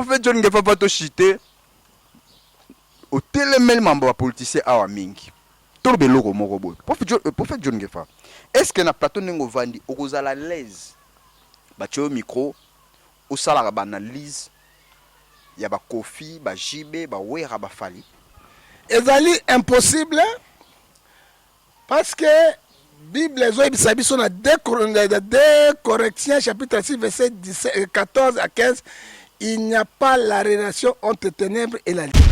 prophète John Ngefa pas to chité au télémel mambo politicien awa mingi to beloko moko boy prophète John Ngefa est-ce que na plateau nengo vandi okozala l'aise ba tio micro au sala ba analyse ya ba Kofi ba Jibe ba Wera ba Fali ezali impossible parce que Bible les on a deux corrections chapitre 6 verset 14 à 15 il n'y a pas la relation entre ténèbres et la lumière.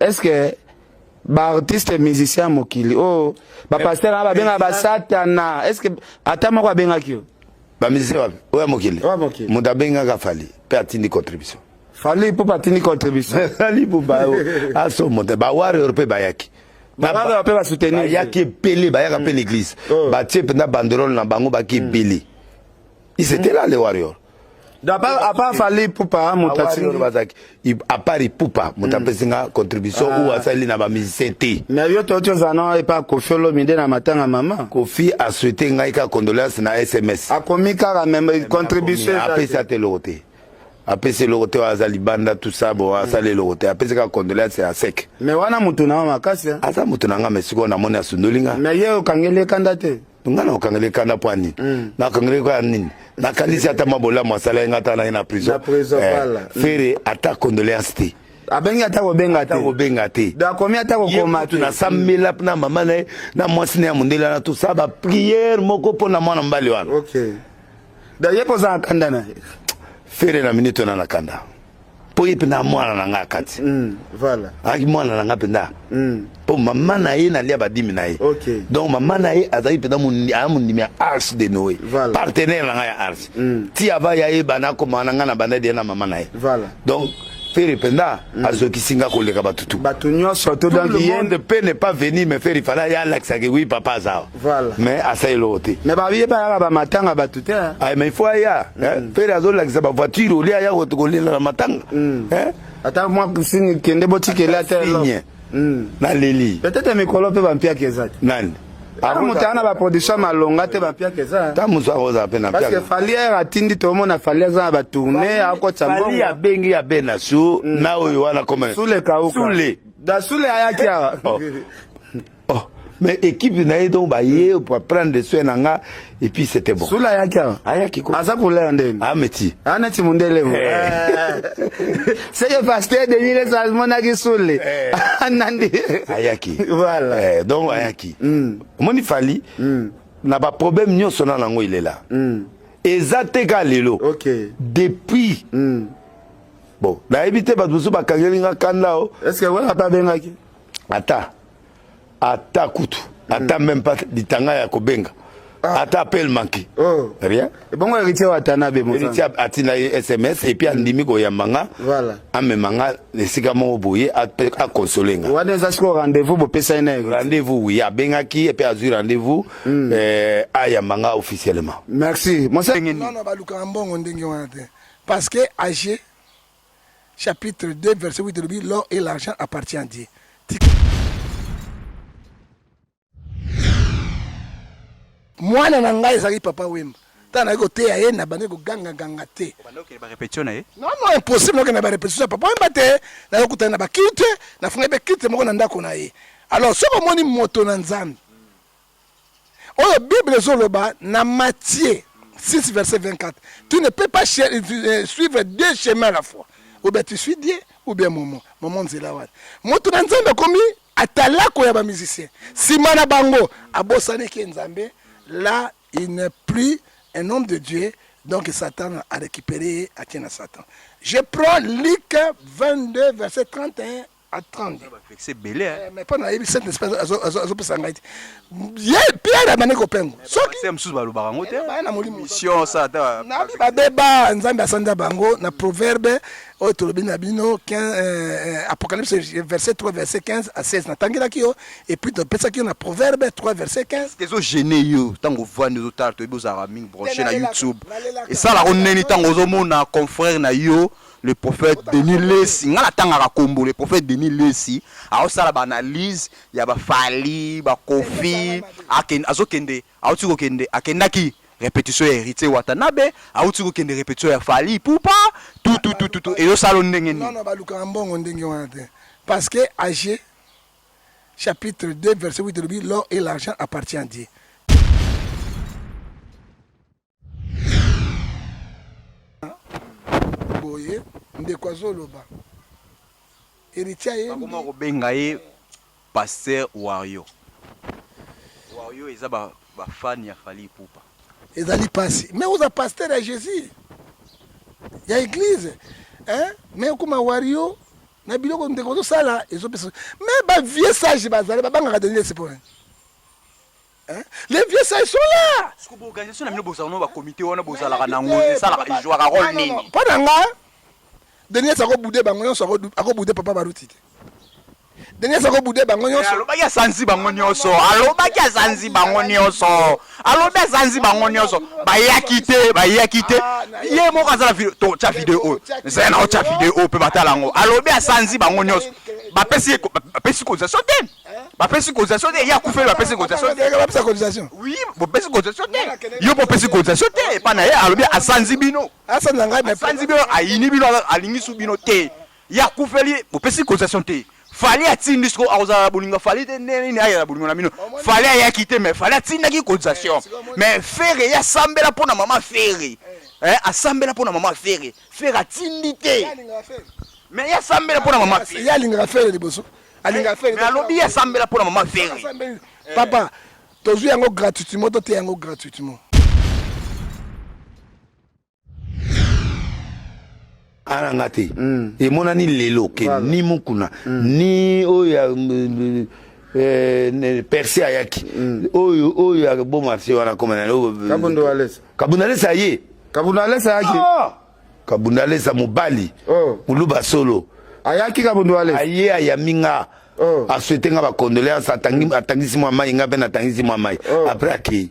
Est-ce que ba artiste musicien mokili oh ba pasteur ba benga ba satana est-ce que atama kwa benga kio ba musicien ouais mokili muda benga ka Fali pe atindi contribution Fali pour patini contribution Fali pour ba aso monte ba warrior pe bayaki ba pe ba soutenir bayaki pelé bayaka pe l'église ba tie penda banderole na bango ba ki pelé ils étaient là les warriors. D'abord, à part Fali Poupa, à part Poupa, mon contribution ou à celle na musicien T. Mais yo toto zano et pas Kofi Olomide na matanga maman. Kofi a souhaité ngaika condoléances na SMS. A komika la même contribution. Après ça te l'auté. Après c'est l'auté à Zalibanda tout ça bon à ça l'auté. Après c'est condoléances c'est à sec. Mais wana mutuna makasi. Asa mutuna nga mesiko na mona sundolinga. Mais yo kangele kandate. Ngana okangele kanda pwani. Na kangele kwa nini? Na kanisi ata mabola mwasala ngata na prison. Na prison pala. Fere ata condoléances te. Abenga ata ko benga te. Da combien ata ko koma tu na samela na mama na mwasine ya mundela na tout ça ba prière moko pona mwana mbali wana. OK. Da yepo za kanda na. Fere na minute na kanda. Po yepe na mwana na ngakati. Voilà. Aki mwana na ngapenda. Po mama na ye na lia badimi na ye. OK. Donc mama na ye azali peda mundi Arche de Noé. Voilà. Partenaire na ya Arche. Ti ava ya ye bana ko mananga na bana de na mama na ye. Voilà. Donc Fere penda azoki singa koleka batutu. Batunyo surtout dans le monde peut ne pas venir me faire il fallait ya l'axe que oui papa ça. Voilà. Mais à ça l'autre. Mais ba biye ba matanga batute. Ah mais il faut ya Fere azo l'axe ba voiture au lia ya kotokolela na matanga. Ata moi sini kende botike la terre. Na leli. Peut-être mikolo pe ba mpia kezati. Nani? Ara mutana ba production malonga te ba mpia kezati. Ta muso aza pena mpia. Parce que Fali atindi to mona Fali za ba tourner ako tsambo. Fali ya bengi ya bena su na oyo wana comme Sule kauka. Sule. Da Sule ayaki awa. Oh. Mais équipe na donc ba ye pour prendre des soins nanga et puis c'était bon. Sula ayaki awa. Ayaki ko. Asa kule ndeni. Ah meti. Anati mundele mo. C'est le pasteur de l'île Salmona qui Sule. Anandi. Ayaki. Voilà. Donc ayaki. Moni Fali n'a pas problème nyonso na nango il est là. Ezateka lelo. OK. Depuis bon, na éviter ba dusu ba kangelinga kanda o. Est-ce que voilà pas bienaki? Ata kutu. Ata même pas ditanga ya kobenga. Ata appel manqué. Oh. Rien. Et bon héritier watanabe mo. Héritier atina SMS et puis andimi ko yamanga. Voilà. Amemanga lesika mo boye a consolenga. Wana zasko rendez-vous bo pesa ina. Rendez-vous oui, a bengaki et puis a eu rendez-vous a yamanga officiellement. Merci. Moi ça non ba luka mbongo ndenge wana te. Parce que AG chapitre 2 verset 8 dit l'or et l'argent appartient à Dieu. Mwana na ngai ezali papa wemba tana ko te aye na bane ko ganga te bando ke ba répétition na ye non impossible que na ba répétition papa wemba te na ko tana ba kite na funga be kite moko na ndako na ye alors soko moni moto na nzambe oyo bible zoloba na Matthieu 6 verset 24 tu ne peux pas suivre deux chemins à la fois ou bien tu suis Dieu ou bien maman nzela wana moto na nzambe komi atalako ya ba musicien simana bango abosane ke nzambe. Là, il n'est plus un homme de Dieu, donc Satan a récupéré à Satan. Je prends Luc 22, verset 31 à 30. C'est belé, hein? Mais pas dans cette espèce de Pierre a mané copain. C'est un sous balou barango, mission ça. Na beba nzambe asanda bango na proverbe o tolobi na bino Apocalypse verset 3 verset 15 à 16 na tangela kio et puis de pesa kio na proverbe 3 verset 15 kezo gêné yo tango vendre zo tar to bozara ming branché na YouTube et ça la oneni tango zo mona confrère na yo le prophète Denis Lessi ngala tanga kombo le prophète Denis Lessi a osala ba analyse ya ba Fali ba Kofi aken azokende auti kokende akendaki répétition ya héritier Watanabe auti ko kende répétition ya Fally Ipupa tout et yo salon ndenge ni non baluka mbongo ndenge wana te parce que AG chapitre 2 verset 8 dit l'or et l'argent appartient à Dieu. Boye ndeko azoloba héritier ye comment ko benga ye pasteur Wario eza ba fan ya Fally Ipupa ezali pasi mais oza pasteur ya Jésus ya église hein mais comme Wario na biloko ndeko zo sala ezopesa mais ba vieux sage bazali babanga donner c'est pour hein les vieux sages sont là ce que organisation na mino bozala no ba comité wana bozala kana ngo sala ka jouer rôle nini pas nanga dernier sako boudé bango nyonso ako boudé papa baruti dernier sako boudé bango nyonso alobaki asanzi bango nyonso alobaki asanzi bango nyonso alobi asanzi bango nyonso bayaki te ye moko azala video cha video zena o cha video pe batala ngo alobi asanzi bango nyonso bapesi causation te bapesi causation te ya kufela bapesi causation te oui bapesi causation te yo bapesi causation te pa na ye alobi asanzi bino asanzi bino ayini bino alingi su bino te ya kufeli bapesi causation te Fally atindi sko aza bolinga Fally te nini aya bolinga na mino Fally aya kité mais Fally atindaki causation mais Ferre ya sambela pona mama Ferre asambela pona mama Ferre atindi te mais ya sambela pona mama Ferre ya linga Ferre liboso alinga Ferre mais alobi ya sambela pona mama Ferre papa tozu yango gratuitement to te yango gratuitement ananga te emonani lelo ke ni mukuna ni oyo perse ayaki oyo ya bon marché wana komana Kabunda Alesa ye Kabunda Alesa yaki Kabunda Alesa mobali muluba solo ayaki Kabunda Alesa aye ayaminga a souhaité nga ba condoléances atangisi moi mai nga ben atangisi moi mai après aki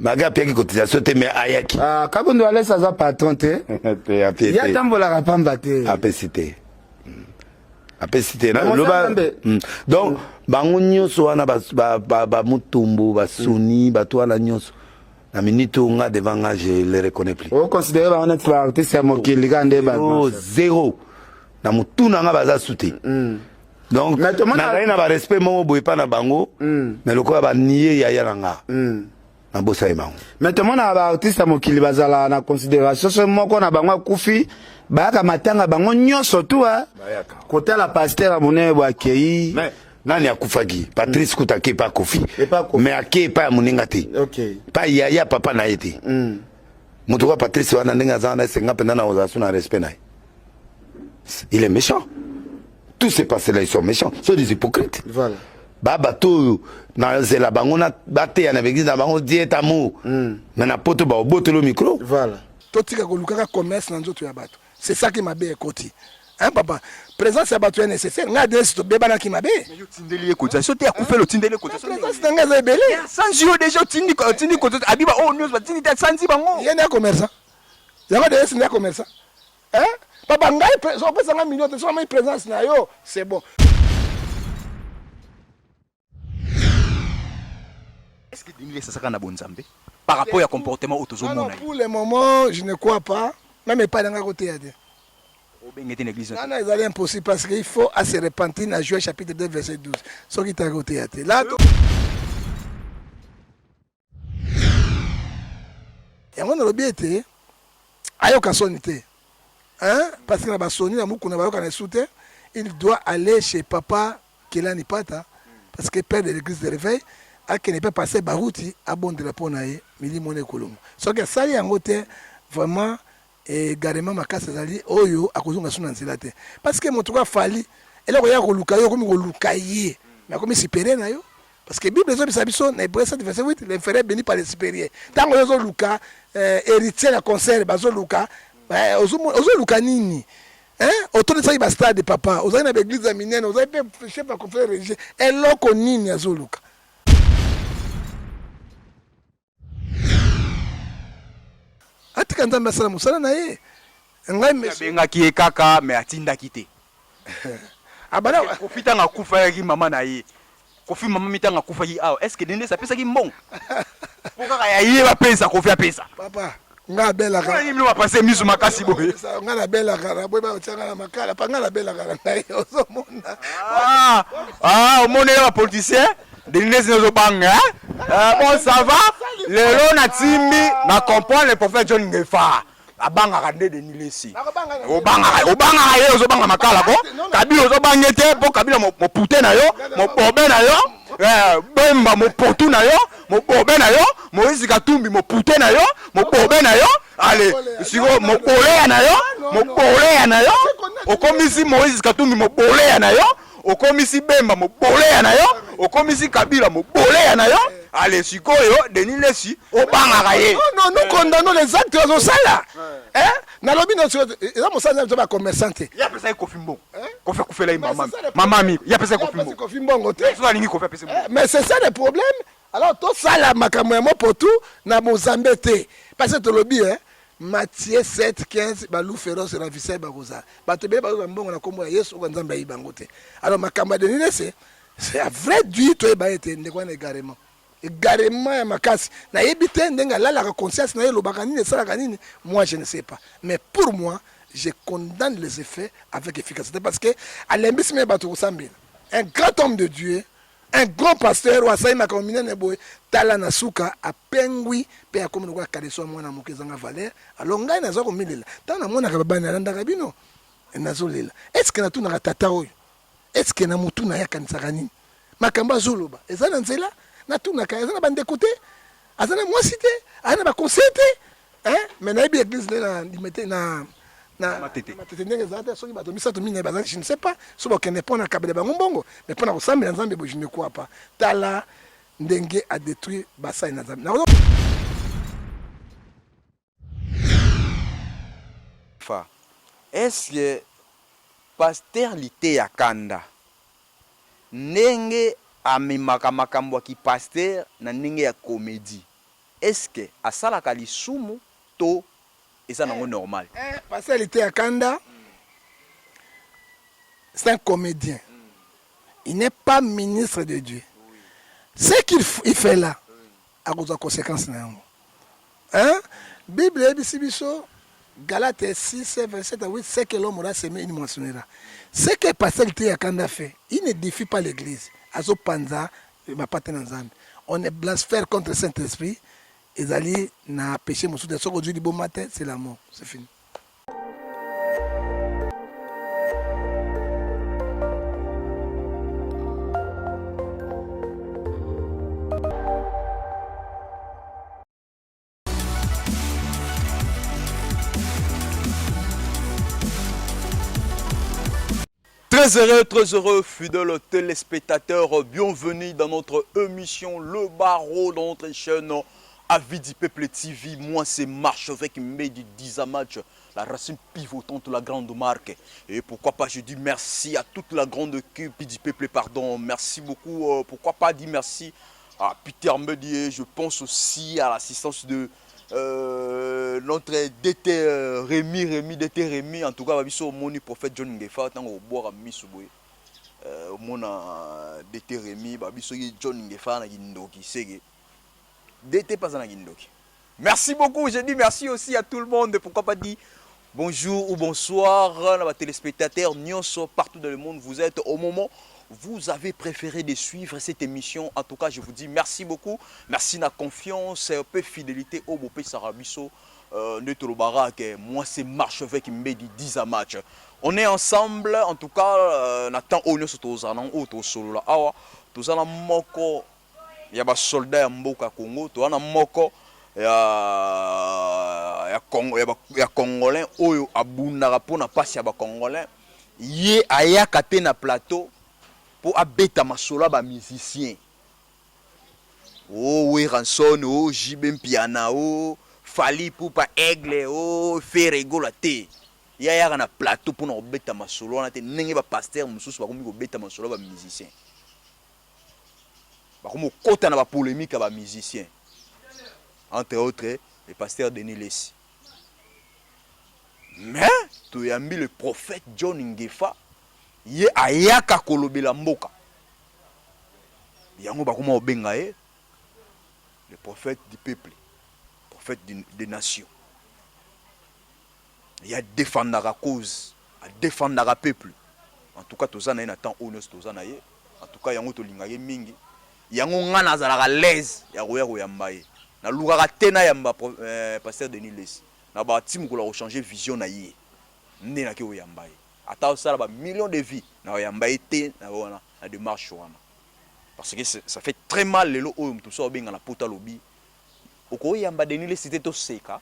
maga pia ki cotisation te mais ayaki Kabunda Alesa za patron te ya tambola pamba te apesité na loba donc bango nyonso wana ba mutumbu ba suni ba to wana nyonso na minute nga devant nga je les reconnais plus o considérer ba honnête ba artiste ya mokili ka nde ba zéro na mutuna nga baza souté donc na ba respect mo boy pa na bango mais lokola ba nier ya nga na bosa emango mais tout monde ba artiste mokili bazala na considération ce moko na bango kufi bayaka matanga bango nyonso tu kotala pasteur monene bwa kei mais nani akufaki Patrice Kutake pa kofi mais ake pa moninga te pa ya papa na yete mutu kwa Patrice wana ndinga zana senga penda na ozasu na respect na il est méchant tous ces passés là ils sont méchants sont des hypocrites voilà baba to na zela bango na bate ya na église na bango dieta mo mais na poto ba obotelo micro voilà totika ko lukaka commerce na nzoto ya bato c'est ça qui m'a bé écouté hein papa présence ya bato est nécessaire nga desi to beba na ki m'a bé mais yo tindeli cotisation te akufela tindeli cotisation présence na nga za belé sans yo déjà tindi cotisation abiba oh news ba tindi te sanzi bango yene ya commerçant yango desi na commerçant hein papa ngai so pesa nga million te so ma présence na yo c'est bon. Est-ce que Dingile ça sera na bonzambe par rapport au comportement autozomona? Non, pour le moment, je ne crois pas. Même pas dans la côté. Non, c'est impossible parce qu'il faut à se repentir dans Joël chapitre 2 verset 12. Ce qui est à côté. Là, et on a le bien été. Ayoka sonité. Hein? Parce que la sonné, il doit aller chez papa Kelani Pata parce que père de l'église de réveil. Qui ne peut passer barouti à bon de la ponaye mili moné kolom so que ça y a ngote vraiment également ma casse zali oyo akozunga suna nzela te parce que moto kwa Fally ele ko ya ko luka yo ko luka ye mais comme supérieur na yo parce que bible zo bisabiso na Hébreux 7 verset 8 l'inférieur béni par les supérieurs tango yo zo luka héritier la concert bazo luka ozo luka nini hein autour de ça il va stade papa ozo na église ya minene ozo pe chef à conférence religieux eloko nini azo luka atika nzambe asala mosala na ye ngai abengaki ye kaka me atindaki te abana profita nga kufa yaki mama na ye Kofi mama mitanga kufa yi awa. Est-ce que Denis ça pesa ki mbongo? Pourquoi ya yeba pesa Kofi apesa? Papa, nga bela ka. Nga va passer misu makasi boye. Nga la bela ka, boy ba otanga na makala, pa nga la bela ka ngai ozomona. Au monde ya politicien, Denis nezo banga. Bon ça va? Lelo na timbi na comprendre le prophète John Ngefa. Abanga kande Denis lesi. Obanga ye ozobanga makala ko. Kabila ozobanga te po kabila mo puté na yo, mo bobe na yo. Bemba mo potu na yo, mo bobe na yo, Moïse Katumbi mo puté na yo, mo bobe na yo. Allez, siko mo bolé na yo, mo bolé na yo. Okomisi Moïse Katumbi mo bolé na yo, okomisi Bemba mo bolé na yo, okomisi Kabila mo bolé na yo. Allez, siko yo Denis Lesi obanga kaye. Non, nous condamnons les actes de ça. Hein? Na lobi no so eza mosala nzo ba commerçante. Ya pesa Kofi Mbongo. Kofi kufela yi mama. Mama mi, ya pesa Kofi Mbongo te. So alingi Kofi pesa. Mais c'est ça le problème. Alors tout ça la makamwemo pour tout na Mozambique te. Parce que to lobi hein Matthieu 7:15 balou féroce la visée bakoza. Bato be ba mbongo na kombo ya Yesu ko nzamba yi bango te. Alors makamba de nini c'est un vrai Dieu to ba ete ndeko na égarément. Égarément ya makasi na yebite ndenga la conscience na yelo bakanini sala kanini moi je ne sais pas mais pour moi je condamne les effets avec efficacité parce que à l'imbisme bato sambela un grand homme de Dieu un grand pasteur ou asai makomine ne boy tala na suka apengwi pe akomi kwa kaleso mwana mokezanga valeur alors ngai nazo ko milela tana mona ka babana ndaka bino nazo lela est-ce que na tuna ka tata oyo est-ce que na mutu na ya kanisa kanini makamba zoloba ezana nzela na tout na kaza na bande côté azana moi cité ana ba conseiller hein mais na bi église na limité na matete ndenge zata soki bato misato mine bazana je ne sais pas so ba kene pona kabele bango mbongo mais pona ko sambela nzambe bo je ne crois pas tala ndenge a détruit basa na nzambe fa est-ce que pasteur lité ya kanda ndenge amemaka makambo ki pasteur na ndenge ya comédie est-ce que asalaka lisumu to eza nango normal pasteur était à Kanda c'est un comédien il n'est pas ministre de Dieu ce qu'il fait là a cause de conséquences na yango hein Bible ebisi biso Galates 6 verset 8 c'est que l'homme aura semé il mentionnera ce que pasteur était à Kanda fait il ne défie pas l'église azo panza mapate na nzambe on est blasphème contre le Saint-Esprit ezali na péché mosusu de soko du bon matin c'est la mort c'est fini. Très heureux, fidèles téléspectateurs, bienvenue dans notre émission Le Barreau, dans notre chaîne Avis du Peuple TV. Moi, c'est Marche avec Mehdi Dizamatch, la racine pivotante de la grande marque. Et pourquoi pas, je dis merci à toute la grande équipe du Peuple, pardon. Merci beaucoup, pourquoi pas dire merci à Peter Mehdi. Je pense aussi à l'assistance de notre DT Rémi DT Rémi en tout cas biso moni prophète John Ngefa tango boira misuboy mona DT Rémi biso John Ngefa na kindoki sege DT pas na kindoki. Merci beaucoup, je dis merci aussi à tout le monde, pourquoi pas dire bonjour ou bonsoir à les téléspectateurs nyonso partout dans le monde vous êtes au moment vous avez préféré de suivre cette émission. En tout cas, je vous dis merci beaucoup. Merci de la confiance et un peu fidélité au Bopé Sarabiso de Tolobarak. Moi, c'est Marche avec Mehdi Dizamatch. On est ensemble. En tout cas, Nathan Onyo Sotozana, Oto Solo. Awa, Tozana Moko, il y a des soldats à Mboka Congo. Tozana Moko, il y a Congolais. Oyo Abunda Rapona passe à Congolais. Yé Aya Katena Plateau. Pour abeta masola ba musicien. Oh oui Ranson, oh Jibem Piana, oh Fali Poupa Aigle, oh Ferrego la té. Ya na plateau pour na abeta masola na té nenge ba pasteur mususu ba komi ko beta masola ba musicien. Ba komo kota na ba polémique ba musicien. Entre autres, le pasteur Denis Lesi. Mais tu y as mis le prophète John Ngefa. Ye ayaka kolobela mboka yango bakoma obenga ye le prophète du peuple, prophète des nations. Il y a défendre la cause, à défendre le peuple. En tout cas, tous na temps honneur tous na ye. En tout cas, yango to linga ye mingi. Yango ngana zala l'aise ya roya royamba ye. Na lugara tena yamba pasteur Denis Lesi. Na ba tim ko la changer vision na ye. Nde na ke royamba ye. Ata ça ba millions de vies na royamba ye na wana na démarche wana. Parce que ça fait très mal le lo tout ça benga na pota lobi. Oko yamba Denis Lesi te to seka.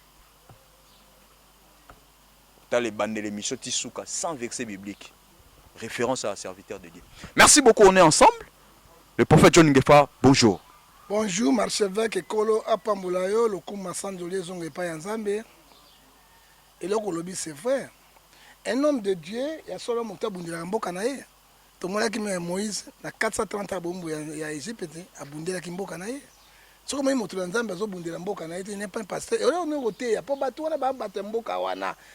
Dans les bandes de l'émission Tissouka sans verset biblique. Référence à un serviteur de Dieu. Merci beaucoup, on est ensemble. Le prophète John Ngefa, bonjour. Bonjour, Marchevêque Ekolo Apambulayo, le coup Massandolé Zongepa Yanzambe. Et là, c'est vrai. Un homme de Dieu, il y a seulement mon tabou de la Mbokanaye. Tout le monde qui met Moïse, na 430 abombo ya Égypte, a bundé la Kimbokanaye. Ce que moi, je suis en il n'est pas un pasteur. Et là, on est au thé. Il n'y a pas de bateau, on a battu un mboka.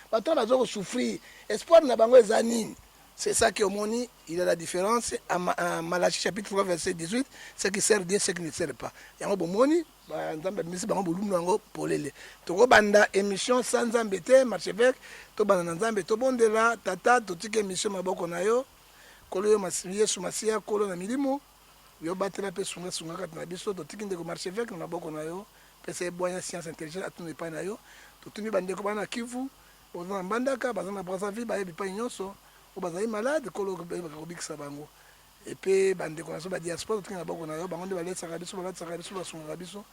Bateau, on a souffrir. Espoir n'a pas de. C'est ça qui est au moni. Il y a la différence. En Malachie chapitre 3, verset 18, ce qui sert Dieu, ce qui ne sert pas. Il y a un bon moni. Il y a un bon polele. Tu as émission sans embêter, marchevêque. Tu as une bon de là, tata, tu as une émission maboko na yo. Kolo yo masiye sumasia, kolo na milimu. Yo batela pe sunga kat na biso to tikinde ko marché avec na boko na yo pese boya science intelligente atune pa na yo to tuni bande ko bana Kivu boza mbandaka baza na Brazzaville ba yebi pa nyonso o baza malade ko lo ko bikisa bango et puis bande ko na so ba diaspora to tikina boko na yo bango nde ba letsa ka biso ba sunga biso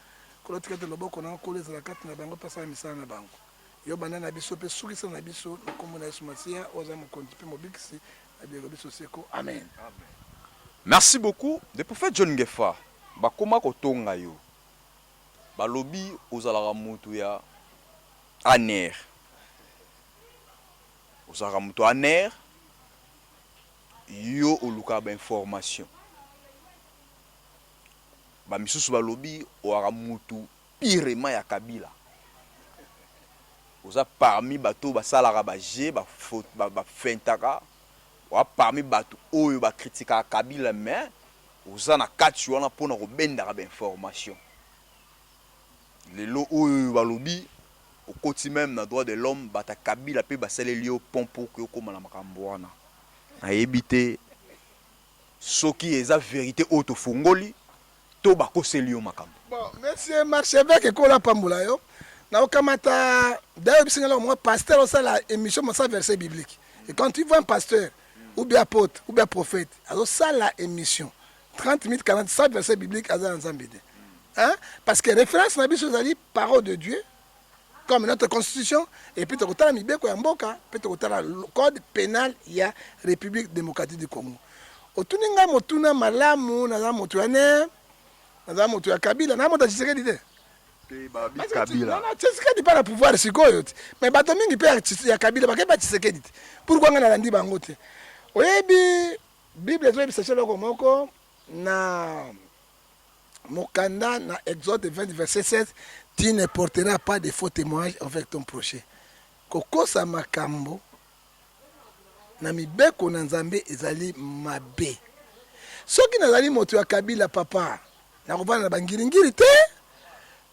ko lo tikate lo boko na ko leza kat na bango pesa misala na bango yo banda na biso pe sukisa na biso ko mo na Yesu Masia oza mo konti pe mo bikisi na biso seko amen. Amen. Merci beaucoup. Le prophète John Ngefa, bakoma kotonga yo. Balobi ozalaka mutu ya aner. Ozalaka mutu aner. Yo oluka ba information. Ba misusu balobi ozalaka mutu pirema ya Kabila. Oza parmi bato basalaka ba je ba fentaka. Wa parmi batu oyo ba critika Kabila mais oza na kati wana pona ko benda ba information lelo oyo balobi au koti même na droit de l'homme bata Kabila pe ba sele lio pompo ko koma na makambo wana na yebite soki eza vérité auto fungoli to ba ko selio makambo. Bon, monsieur Marchevêque ko la pambula yo na okamata d'ailleurs bisingala moi pasteur ça la émission ça verset biblique et quand tu vois un pasteur ou bien apôtre, ou bien prophète. Alors ça, la émission. 30 minutes, 45 versets bibliques à Zambédé. Hein? Parce que référence n'a pas dit parole de Dieu, comme notre constitution, et puis tu as mis bien le code pénal, il y a République démocratique du Congo. Au Tuninga, Motuna, Malamu, Naza Motuane, Naza Motua Kabila, Naza Motua Tshisekedi d'idée. Kabila. Non, Tshisekedi pas le pouvoir, c'est quoi? Mais Batomingi peut y Kabila, parce que Tshisekedi. Pourquoi on a rendu Bangote? Oui, Bible est très moko na Mokanda na Exode 20 verset 16, tu ne porteras pas de faux témoignages avec ton prochain. Koko sa makambo na mibeko na Nzambe ezali mabe. Soki nazali moto ya Kabila papa na kobana na bangiringiri te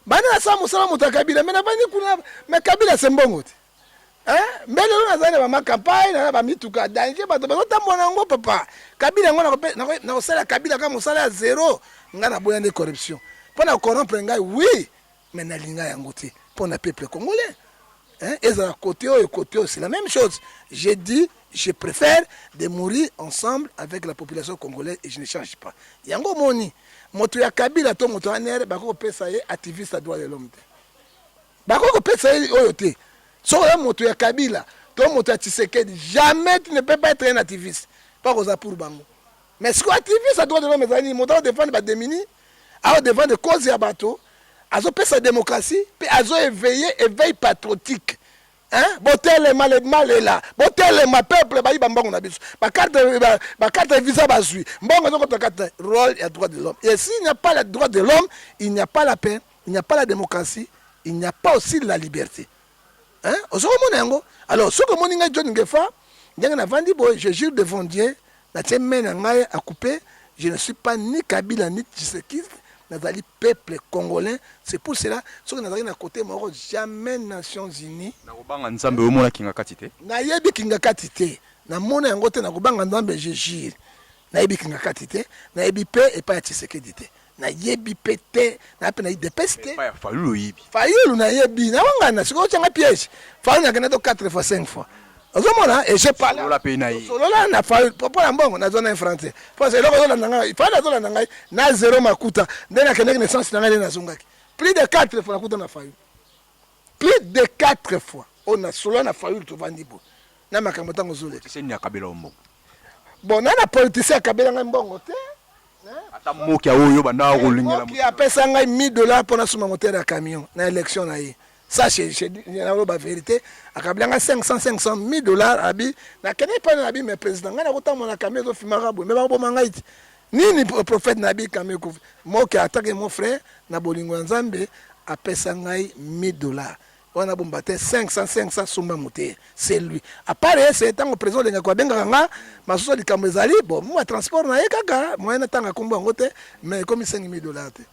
bana sa musala moto ya Kabila mais na bani kuna mais Kabila sembongo te. Mbele lona zane ba makampagne na ba mituka danger bato bazotambola ngo papa Kabila ngo na osala Kabila kama osala ya zéro nga na boya de corruption pona corrompre ngai oui mais na linga yango te pona peuple congolais ezala côté c'est la même chose. J'ai dit je préfère de mourir ensemble avec la population congolaise et je ne change pas yango moni moto ya Kabila to moto aner bako pesa ye activiste à droit de l'homme te bako pesa ye oyo te. So un moto ya Kabila, ton moto ya Tshisekedi, jamais tu ne peux pas être un activiste. Pas aux pour bango. Mais ce qu'on activiste, ça doit de l'homme, mes amis, moto défendre les démunis, à défendre les causes et bateaux, à sa démocratie, puis à éveil patriotique. Hein? Botel mal est là. Botel ma peuple, bah, on a bis. Bah, carte visa, bah, suit. Bon, on a carte rôle et droit de l'homme. Et s'il n'y a pas le droit de l'homme, il n'y a pas la paix, il n'y a pas la démocratie, il n'y a pas aussi la liberté. Hein? Alors, ce que mon John Ngefa, je jure devant Dieu, la semaine à couper, Je ne suis pas ni Kabila ni Tshisekedi, nazali peuple congolais. C'est pour cela que nazali na côté moko jamais Nations Unies. Na kobanga nzambe omona kinga katite. Na yebi kinga katite. Na mona yango te na kobanga nzambe je jure. Na yebi kinga katite, na yebi pe et pas Tshisekedi te. Na yebi pe te, na pe na IDPS te. Pas ya Fayulu yebi. Fayulu na yebi, na wangana siko tshanga piège. Fayulu na kena 4 fois 5 fois. Ozomona et je parle Solola pe na yi. Solola na Fayulu popo na mbongo na zone français. Parce que loko zola nanga, fayulu zola nanga na zéro makuta. Ndena kena naissance na ngai na zongaki. Plus de 4 fois makuta na Fayulu. Plus de 4 fois. On a solo na Fayulu to vandibo. Na makambo tango zole. C'est ni akabela ombo. Bon, na politicien akabela ngai mbongo te. Ata moki oyo banda kolingela moki apesa ngai $1000 pour na suma moteur ya camion na élection na ye. Ça c'est la vérité. Akabela 500 $1000 abi na kene pa na abi mais président ngai na kota mona camion zo fimaka bo mais ba bo mangai nini prophète na abi camion ko moki attaque mon frère na bolingo nzambe apesa ngai $1000. On a bombarde 500 sumba moteur. C'est lui. À part c'est tant que président de Kwabenga nga masuso di kamezali bon moi transport na yekaka moi na tanga kombo ngote mais comme $5000 te.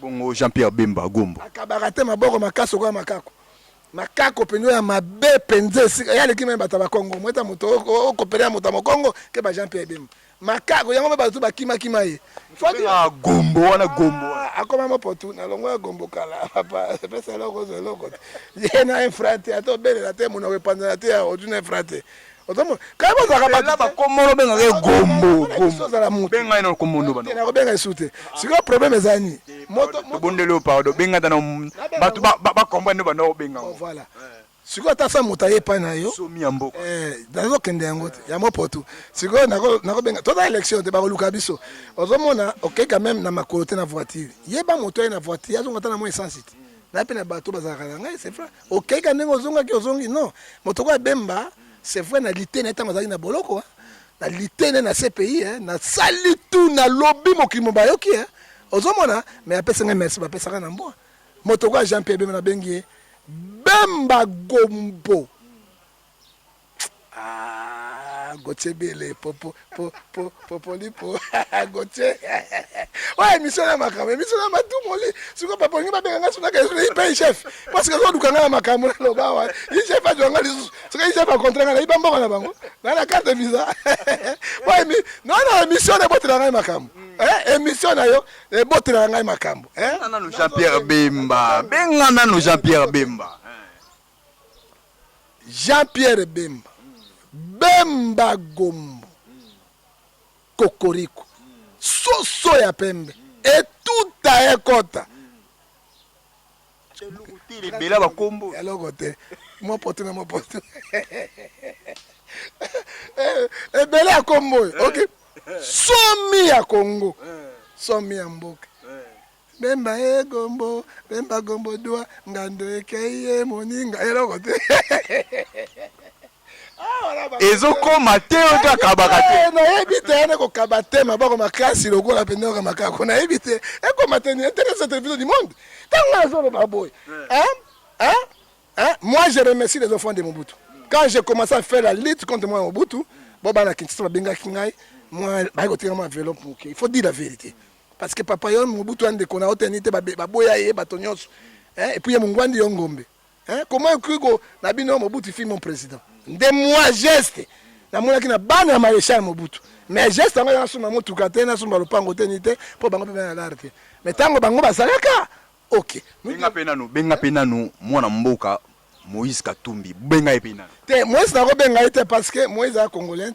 Bongo Jean-Pierre Bemba Gombo. Akabarate maboko makaso kwa makako. Makako penyo ya mabe penze ya leki memba taba Kongo mweta moto okopelea moto mo Kongo ke ba Jean-Pierre Bemba. Makako yango ba tu ba kima ye. Fodi na Gombo wana Gombo. Akoma mopotu na longo ya Gombo kala papa pesa loko zo loko. Yena un frate ato bele la te mona repanda te ya odune frate. Otomo kama za ka La ba komolo benga ke Gombo Gombo za la mutu. Benga ino komondo bano. Na ko benga sute. Siko problème ezani. Moto bondelo pardon benga tana batu ba kombo bano benga. Voilà. Siko tasa mutaye pa na yo. Somi ambo. Dazo kende yango te. Ya mopoto. Siko nako benga tota élection te ba luka biso. Ozomona OK quand même na makolote na voiture. Yeba moto na voiture yazonga tana mo essence. Na pe na bato bazaka ngai c'est vrai. OK quand même ozonga ki ozongi non. Moto kwa Bemba c'est vrai na lité na tango zaki na boloko na lité na CPI na sali tout na lobby mokimo bayoki ozomona mais apesa ngai merci ba pesa na mbo. Moto kwa Jean-Pierre Bemba na bengi Bemba Gombo. Gauthier Bele, Popo, Lipo, Gauthier. Ouais, émission na makambo, émission na matu moli. Siko papa ngi ba benga suna ka il paye chef. Parce que zo dukanga na makambo na loba wa. Il chef a jonga lisu. Siko il chef a contrat na iba mbongo na bango. Na la carte de visa. Ouais, mais non émission na botela ngai makambo. Émission na yo, botela ngai makambo. Nana no Jean-Pierre Bemba. Benga nana Jean-Pierre Bemba. Jean-Pierre Bemba. Bemba Gombo. Kokoriko. Soso ya pembe. Et tout a ekota. Bela ba kombo. Alors côté. Moi pote. Bela kombo. OK. Somi ya Congo. Somi ya mboka. Bemba Gombo, Bemba Gombo doa ngando ekeye moninga. Alors côté. Ezokoma te otakabaka te. Na yebite ene ko kabate maboko makasi lokola pendoko makako na yebite ekoma te ni intéresse cette vidéo du monde. Tanga zo ba boy. Moi je remercie les enfants de Mobutu. Quand j'ai commencé à faire la lutte contre moi Mobutu, boba na Kinshasa ba benga kingai, moi ba ko tira ma vélo pour que il faut dire la vérité. Parce que papa yon Mobutu ande kona otenité ba boya ye batonyos. Et puis mungwandi yongombe. Comment kuko na bino Mobutu fi mon président. De moi geste na mona kina bana ya maréchal Mobutu mais geste ngo na suma motu katena suma lopango tenite po bango pe na l'arte mais tango bango basalaka OK benga penanu mwana mboka Moïse Katumbi benga penanu te Moïse na ko benga ite parce que Moïse a congolais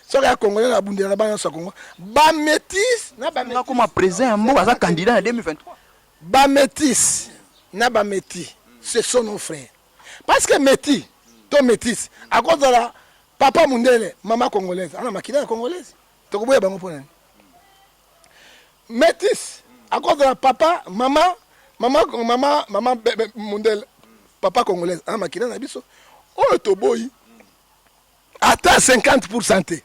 so ka congolais na bundela bana so Congo ba métis na ba métis comme président mboka za candidat en 2023 ba métis na ba métis ce sont nos frères parce que métis métis à cause de la papa mundele maman congolaise ana makila congolaise to ko boya bango pona métis à cause de la papa maman mundele papa congolaise ana makila na biso o to boyi ata 50% te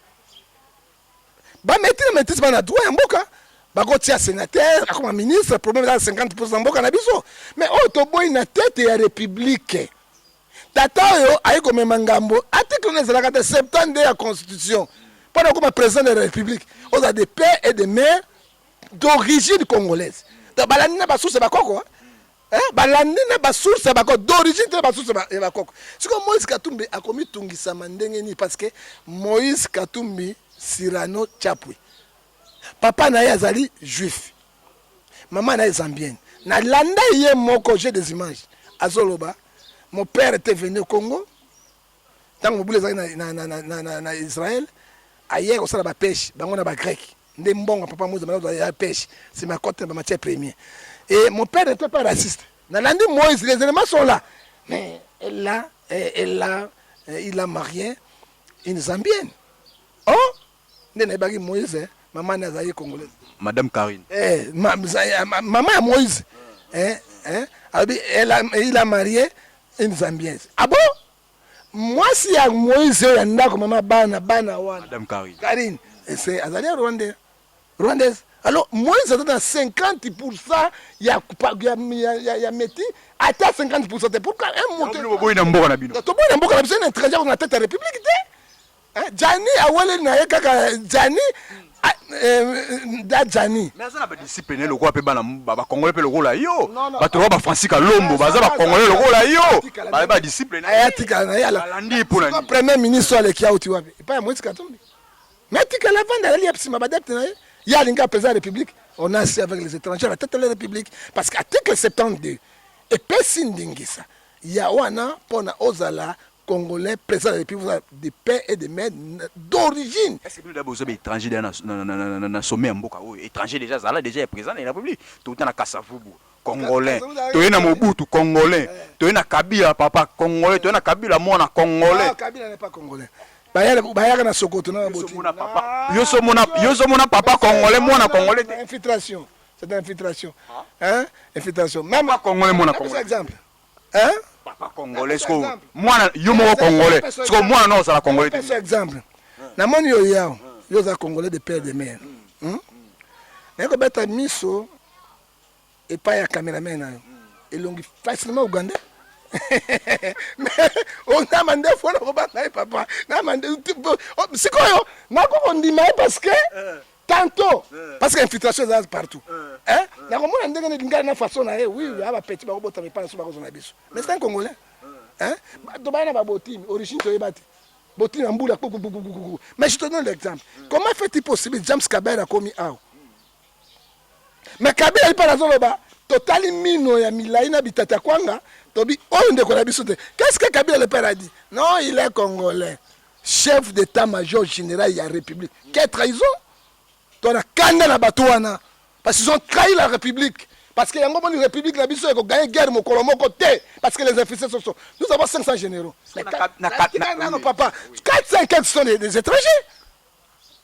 ba métis bana droit ya mboka ba ko tia sénateur comme ministre problème dans 50% mboka na biso mais o to boyi na tête ya république. Tata yo ayi komema ngambo article nezalaka te 70 ya constitution pendant comme président de la République, on a des pères et des mères d'origine congolaise. Donc, balandina basource bakoko, hein? Balandina basource bakoko d'origine de basource bakoko. C'est comme Moïse Katumbi a commis tungisa mandengeni parce que Moïse Katumbi Cyrano Tchapwe. Papa na azali juif. Maman na zambienne. Na landa yé moko j'ai des images. Azoloba, mon père était venu au Congo. Tant que vous na Israël, ailleurs on s'en a pêche, on a grec. Des bons papa moi de pêche, c'est ma côte ma matière première. Et mon père n'était pas raciste. Na landi Moïse, les éléments sont là. Mais il a marié une zambienne. Oh, n'est Moïse, maman nazaïe congolaise. Madame Karine. Maman Moïse. Il a marié une zambienne. Ah bon? Moi, si à Moïse, il y a maman bana wana. Madame Karine. Karine. C'est Azalia Rwandaise. Rwandaise. Alors, Moïse a dans 50%, il y a métier, à 50%. Pourquoi un monteur? Tout le monde est un étranger dans la tête de la République. Djani, Awale Naeka, Djani, Djani. Mais ça n'a pas discipliné le roi Pébana, Congolais le rôle là, yo. Bateau Francis Kalombo, Baza Congolais le rôle là, yo. Pas discipliné. Le premier ministre qui a oublié, pas Moïse Katumbi. Mais tu que la vente de l'Iepsi, ma badette, il y a l'Inga président de la République, on a assis avec les étrangers à la tête de la République. Parce qu'article 72, et Pessin Dingisa, il y a Wana, Pona Ozala, Congolais, président de la République, des pères et des mères d'origine. Est-ce que vous avez étranger dans le sommet en Boka? Étranger déjà, Zala déjà est présent dans la République. Tout le temps à Kassavubu, Congolais. Tu es dans Mobutu, Congolais. Tu es dans Kabila, papa, Congolais. Tu es dans Kabila, moi, Congolais. Non, Kabila n'est pas Congolais. Bayaka na Sokoto na Boti. Yo so mona papa Congolais, moi, Congolais. Infiltration. C'est une infiltration. Hein? Infiltration. Même Papa Congolais, moi, Congolais. Exemple. Hein? Papa Congolais, moi, yo mo Congolais. Parce que moi, non, c'est la Congolais. Par exemple. Na moni yo yao. Yo za Congolais de père et de mère. Nako beta miso et pas ya caméraman na yo. Elongi facilement Ougandais. Mais on a demandé fois le papa. Na demandé c'est quoi yo? Na ko on dit mais parce que tantôt parce que l'infiltration est partout. Hein? Na ko mona ndenge ndinga na façon na oui, il y a ba petit ba ko bota mais pas sur ba ko na biso. Mais c'est un Congolais. Hein? To ba na ba botimi, origine to yebati. Botimi ambula kuku. Mais je te donne l'exemple. Comment fait-il possible James Kabila a commis out? Mais Kabila il parle à Zoloba. Totali mino ya milaina bitata kwanga tobi oyo ndeko na biso te. Qu'est-ce que Kabila le père a dit? Non, il est congolais. Chef d'état-major général de la République. Quelle trahison? Tu as kanda na batouana parce qu'ils ont trahi la République. Parce que y a une République la biso ko gagner guerre mon kolomoko te parce que les officiers sont. Nous avons 500 généraux. Mais non papa, 4-5 sont des étrangers.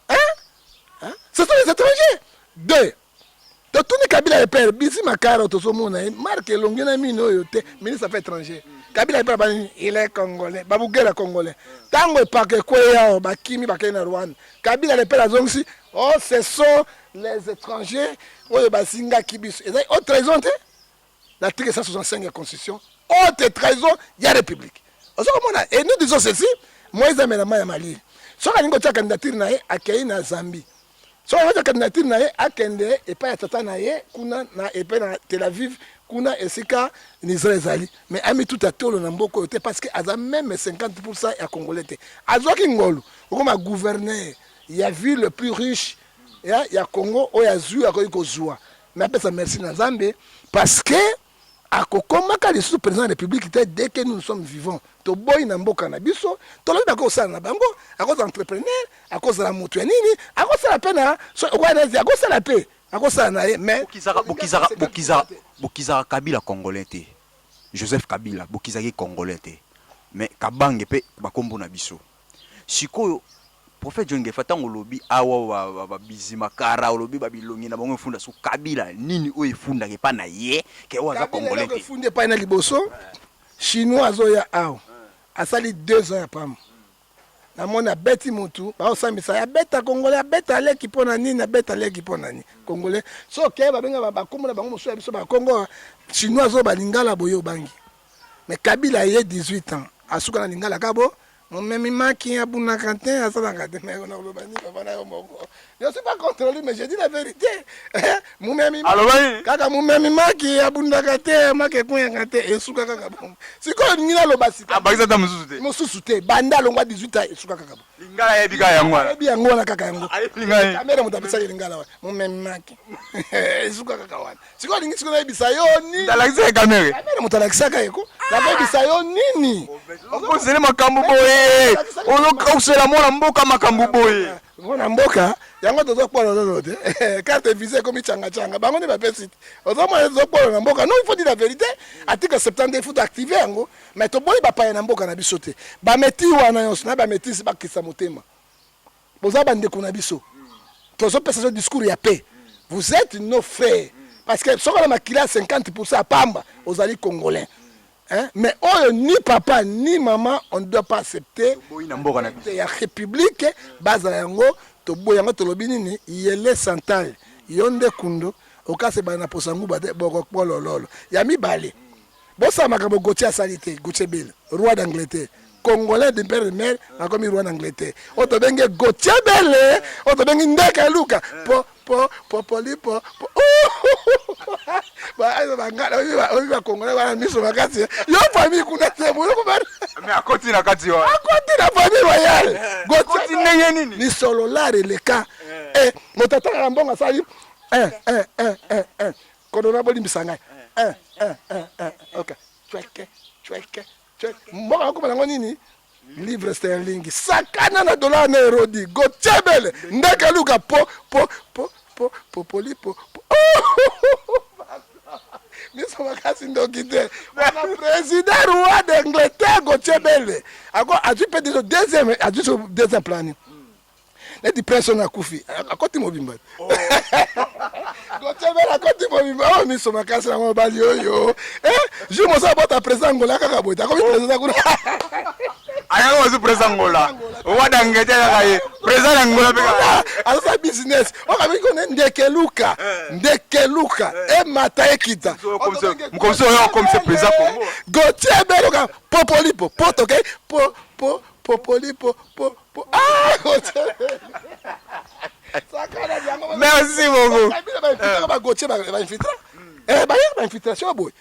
Hein? Ce sont des étrangers. Deux. Donc, tout le Kabila est père, Bisi Makara, Marc Longina Mino, ministre des Affaires étrangères. Kabila est père, il est congolais, Babougera congolais. Tango est pas que Kwea, Bakimi, Bakena Rwanda. Kabila est père à Zongsi, oh, ce sont les étrangers, oh, Basinga Kibis. Et autre trahison, l'article 165 de la Constitution, autre trahison, il y a République. Et nous disons ceci, Moïse Aménama Yamali. Si on a une candidature, à na Zambie. So on a candidature na ye akende et pas tata na ye kuna na epe na Tel Aviv kuna esika ni Israël mais ami tout à tolo na mboko yote parce que aza même 50% ya congolais te azoki ngolu comme gouverneur il y a vu le plus riche ya Congo o ya zu akoki kozwa mais après ça merci na Nzambe parce que akokomaka le sous-président de la République dès que nous sommes vivants to boy na mboka na biso to lobi ba ko sala na bango a cause entrepreneur a cause la mutu nini a cause la pena so wana a cause la paix a cause na mais Bokizara Kabila congolais te Joseph Kabila Bokizaki congolais te mais Kabange pe bakombo na biso sikoyo prophète John Ngefata ngolobi awa babizima kara olobi babilongi na bango funda su Kabila nini o efunda ke pa na ye ke waza congolais te funde pa na liboso chinois azoya awa asali 2 ans ya pam na mona beti mutu ba osambisa ya beta congolais beta leki pona nini na beta leki pona nini congolais so ke ba benga ba komona bango mosu ya biso ba Congo chinois zo ba lingala boyo bangi mais Kabila ye 18 ans asuka na lingala kabo Mon maki a bon cantin à ça dans cantin mais on a le bani papa na yo moko. Je suis pas contre lui mais je dis la vérité. Mon memi kaka mon memi maki a bon cantin maki point cantin et suka kaka bon. Siko ngina lo basika. Abakisa ta mususu te. Mususu te banda longwa 18 ans suka kaka bon. Lingala yebi ka yango. Yebi yango na kaka yango. Lingala. Kamera mutapesa lingala wa. Mon memi maki. Suka kaka wana. Siko lingi siko na yebisa yo ni. Dalakisa kamera. Kamera mutalakisa ka yeko. La yebisa yo nini? Okozele makambo boye. Olokausela mwana mboka makambo boye. Mwana mboka yango tozokpona zote. Carte visée comme changa changa. Bango ne ba pesi. Ozomona tozokpona na mboka. Non, il faut dire la vérité. Article 70 il faut activer yango. Mais to boyi ba pa na mboka na biso te. Ba meti wana yonso na ba meti ba kisa motema. Boza bande ko na biso. Tozo pesa ce discours ya paix. Vous êtes nos frères. Parce que ce qu'on a maquillé à 50% à Pamba, aux alliés congolais. Hein? Mais oh, ni papa ni maman, on ne doit pas accepter. Il y a république, base à yango, to boyango to lobini, yele santal, yonde kundo, au cas c'est bana posangu bade boko lolo. Yami balé. Bossa makabo Gauthier Salité, Gauthier Bill, roi d'Angleterre. Congolais de père et mère, comme roi d'Angleterre. Oto benge Gauthier Bele, oto benge Ndeka Luka. Popoli. Ba ayo bangala, oyo Congolais wana miso makati. Yo famille kuna tebo, yo kubari. Mais à côté na kati wa. À côté la famille royale. Gauthier nenge nini? Ni solo lare le cas. Motata ngambonga sali. Kodona boli misanga. OK. Chweke. Mboka ko balango nini? Livre sterling. Sakana na dollar na erodi. Gotebele. Ndeka luka popoli. Miso makasi ndokite. Le président roi d'Angleterre Gotebele. Ako aju pe deuxième plan. Les personnes à Koufi, à côté mobimba. À côté mobimba, oh, mais son macasse à mon balio, yo. Je me sens pas ta présence Angola, Kakabo, t'as combien de présents Angola? Ayango wazu présent Angola. Ouada ngete ya présent Angola beka. Alors ça business. On a vu qu'on est Ndekeluka. Et Mataekita. Comme ça, comme c'est présent Congo. Gauthier Beloga, Popolipo, Poto, ok? Popolipo. Ah, merci beaucoup. Infiltration boy.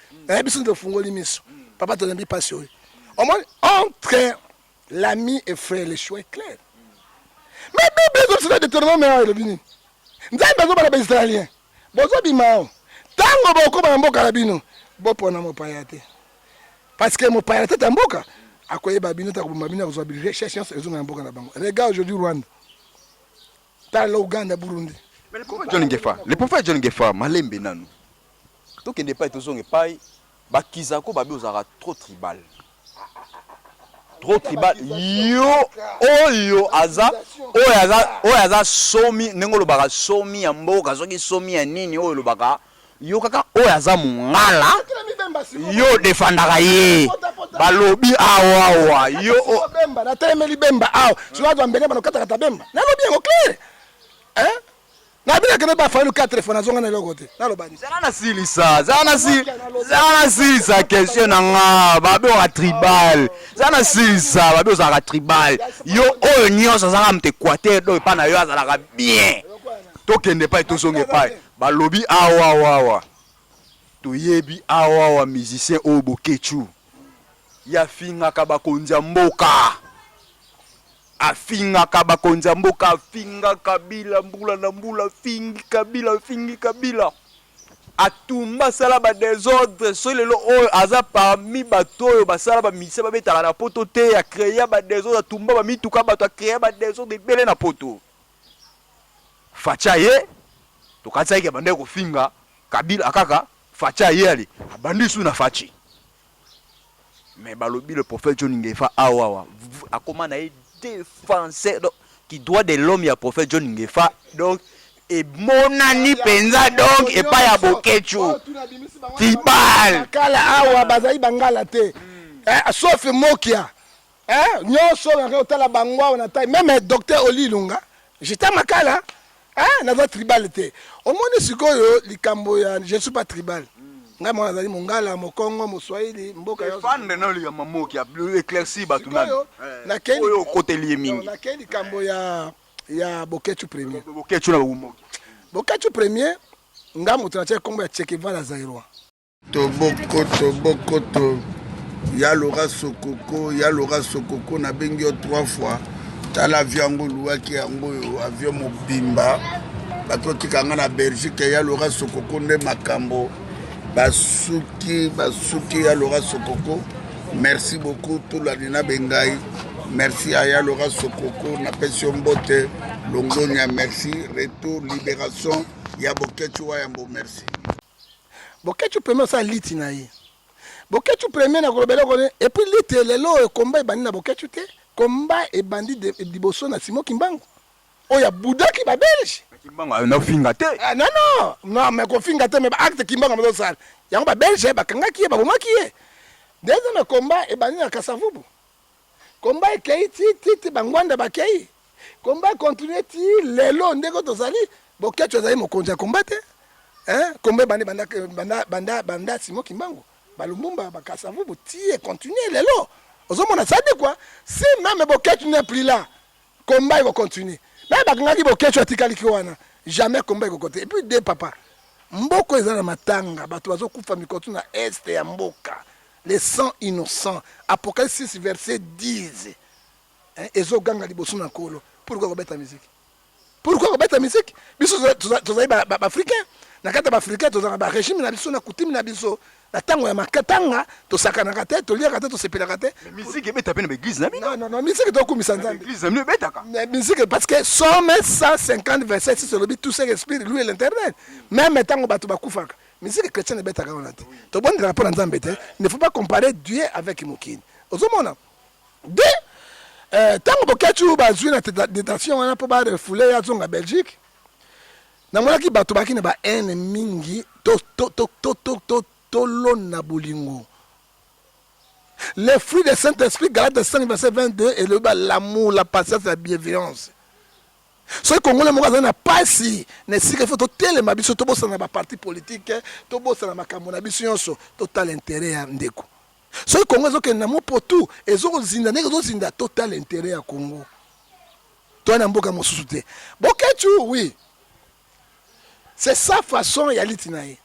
Biso de fungoli miso. Papa te n'aime pas sur. Au moins entre l'ami et frère le choix est clair. Mais Bible c'est de tournement mais le bini. Nzai bezo ba israélien. Bozo bimao. Tango boko ba mboka la bino. Bopo na mopayate. Parce que mopayate ta mboka. Akoyeba bino ta kubamba bino kozwa bi recherche ezo na mboka na bango. Regarde aujourd'hui Rwanda. Tala Uganda Burundi. Mais le prophète John Gefa malembe nanu. To kende pa tozonge pai ba kizako ba biozara trop tribal. Yo aza somi nengolo baka somi ya mboka soki somi ya nini oyo lobaka yo kaka oyo aza mongala yo defandaka ye balobi awa yo bemba na temeli bemba awa soki to mbele bana kataka ta bemba na lobi yango clair hein na bila kene ba falu 4 fois nazonga na lokote na lobani zana silisa question nanga babe wa tribal zana silisa babe za tribal yo oyo nyonso zanga mte Équateur do pa na yo azalaka bien to kende pa to songe pa balobi awa to yebi awa musicien o bokechu ya finga ka bakonza mboka afingaka bakonza mboka afinga kabila mbula na mbula fingi kabila atumba sala ba désordre so lelo oyo aza parmi bato oyo basala ba mise babetaka na poto te ya créer ba désordre atumba ba mituka bato a créer ba désordre ebele na poto facha ye to katsa ke bande ko finga kabila akaka facha ye ali abandi su na fachi mais balobi le prophète John Ngefa awawa akoma na défenseur qui doit de l'homme ya prophète John Ngefa donc et monani penza donc et pas ya bokechu tibal kala awa bazai bangala te sauf mokia nyoso na otala bangwa na taille même docteur Olilunga j'étais makala na va tribal te au monde sikoyo likambo ya je suis pas tribal ngai mwana azali mongala mokongo moswahili mboka fande na liya mamoki ya éclairci bato oyo koteli mingi nakei likambo ya boketu premier boketu na bumoki boketu premier nga moto na tie kombo ya Chekevala Zairwa tobokoto ya Laura Sokoko nabengi yo 3 fois tala avion yango oluwaki yango oyo avion mobimba bato otikanga na Belgique ya Laura Sokoko nde makambo basuki ya Laura Sokoko. Merci beaucoup tolandi na bengai, merci à ya Laura Sokoko na pension mbote longonya, merci retour libération ya boketu wa yambo, merci boketu premier ça liti na ye boketu premier na kolobela ko et puis liti lelo e combat e bandi na boketu te combat e bandi de liboso na Simon Kimbangu oya budaki ba Belge Kimbangu na finga te non mais ko finga te mais acte Kimbangu mo sala yango ba Belge ba kanga ki ba bomaki ye deuxième combat e bandi na Kasavubu combat e kei ti bangwanda ba kei combat continuer ti lelo ndeko tozali boketu azali mokonzi ya combat te combat banda Simon Kimbangu balumumba bakasavubu tie continuer lelo ozomona ça de quoi si même boketu n'est plus là combat il va continuer mais bakangaki boketu atikali ki wana jamais combat il va continuer et puis de papa mboko ezana matanga bato bazokufa mikotu na est ya mboka les sang innocents Apocalypse 6 verset 10 ezoganga liboso na kolo pourquoi kobeta musique biso tozali ba africain na kata ba africain tozala ba régime na biso na coutume na biso na tango ya makatanga tosakanaka te toliaka te tosepelaka te musique ebeta pe na église na bino non musique tokumisa nzambe église na bino ebetaka musique parce que Somme 150 verset 6 lobi tout ce respire lui et l'internet même tango bato bakufaka musique chrétienne ebetaka wana te to bon rapport na nzambe te ne faut pas comparer Dieu avec mokini ozomona de tango boketu bazwi na détention wana po ba refoulé ya zonga Belgique namonaki bato baki na ba haine mingi tolona bolingo les fruits du Saint-Esprit Galates 5 verset 22 et l'amour la patience la bienveillance soki kongole moko azali na pasi na esika ifo totelema biso tobosana ba parti politique tobosana makambo na biso nyonso totala intérêt ya ndeko soki Kongo ezokende na mopotu ezokozinda ndenge ezozinda totala intérêt ya Kongo toya na mboka mosusu te boketu oui c'est sa façon ya liti na ye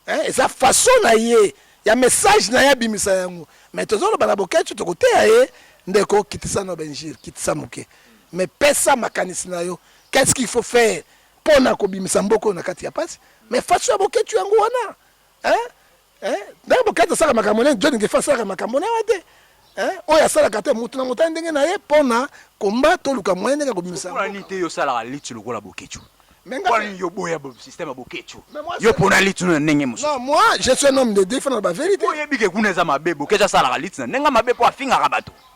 et sa façon na ye ya message na ya bimisa yango mais tozoloba na boketu tokoteya ye ndeko kitisa no benjir kitisa moke mais pesa makanisi na yo qu'est-ce qu'il faut faire pona kobimisa mboko na kati ya pasi mais façon ya boketu yango wana ndenge boketu asala makambo nene John Ngefa asalaka makambo na wa te oyo asalaka te mutu na motani ndenge na ye mpona komba toluka moyen ndenge kobimisa mpona nini te yo osalaka liti lokola boketu non, moi, je suis un homme de défendre la vérité.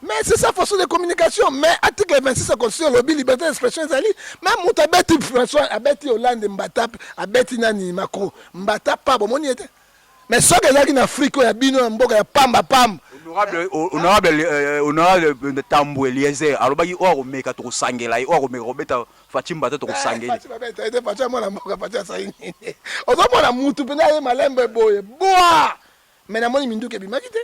Mais c'est sa façon de communication. Mais article 26 de la Constitution, lobby, liberté d'expression, même Mouta Betty François, Abeti Hollande, Mbata, Abeti Nani Macron, Mbata pas bon monnaie. Mais ce que j'ai en Afrique, il y a Bino, Mboga, il y a Pamba Pam. Honorable Tambo Eliezer, alobaki oro meka to sangela, oro me Robeta Fatimba to sangela. Fatima la mboka Fatima saini. Ozomona mutu pena ye malembe boye. Boa. Mais na moni minduke bimaki te.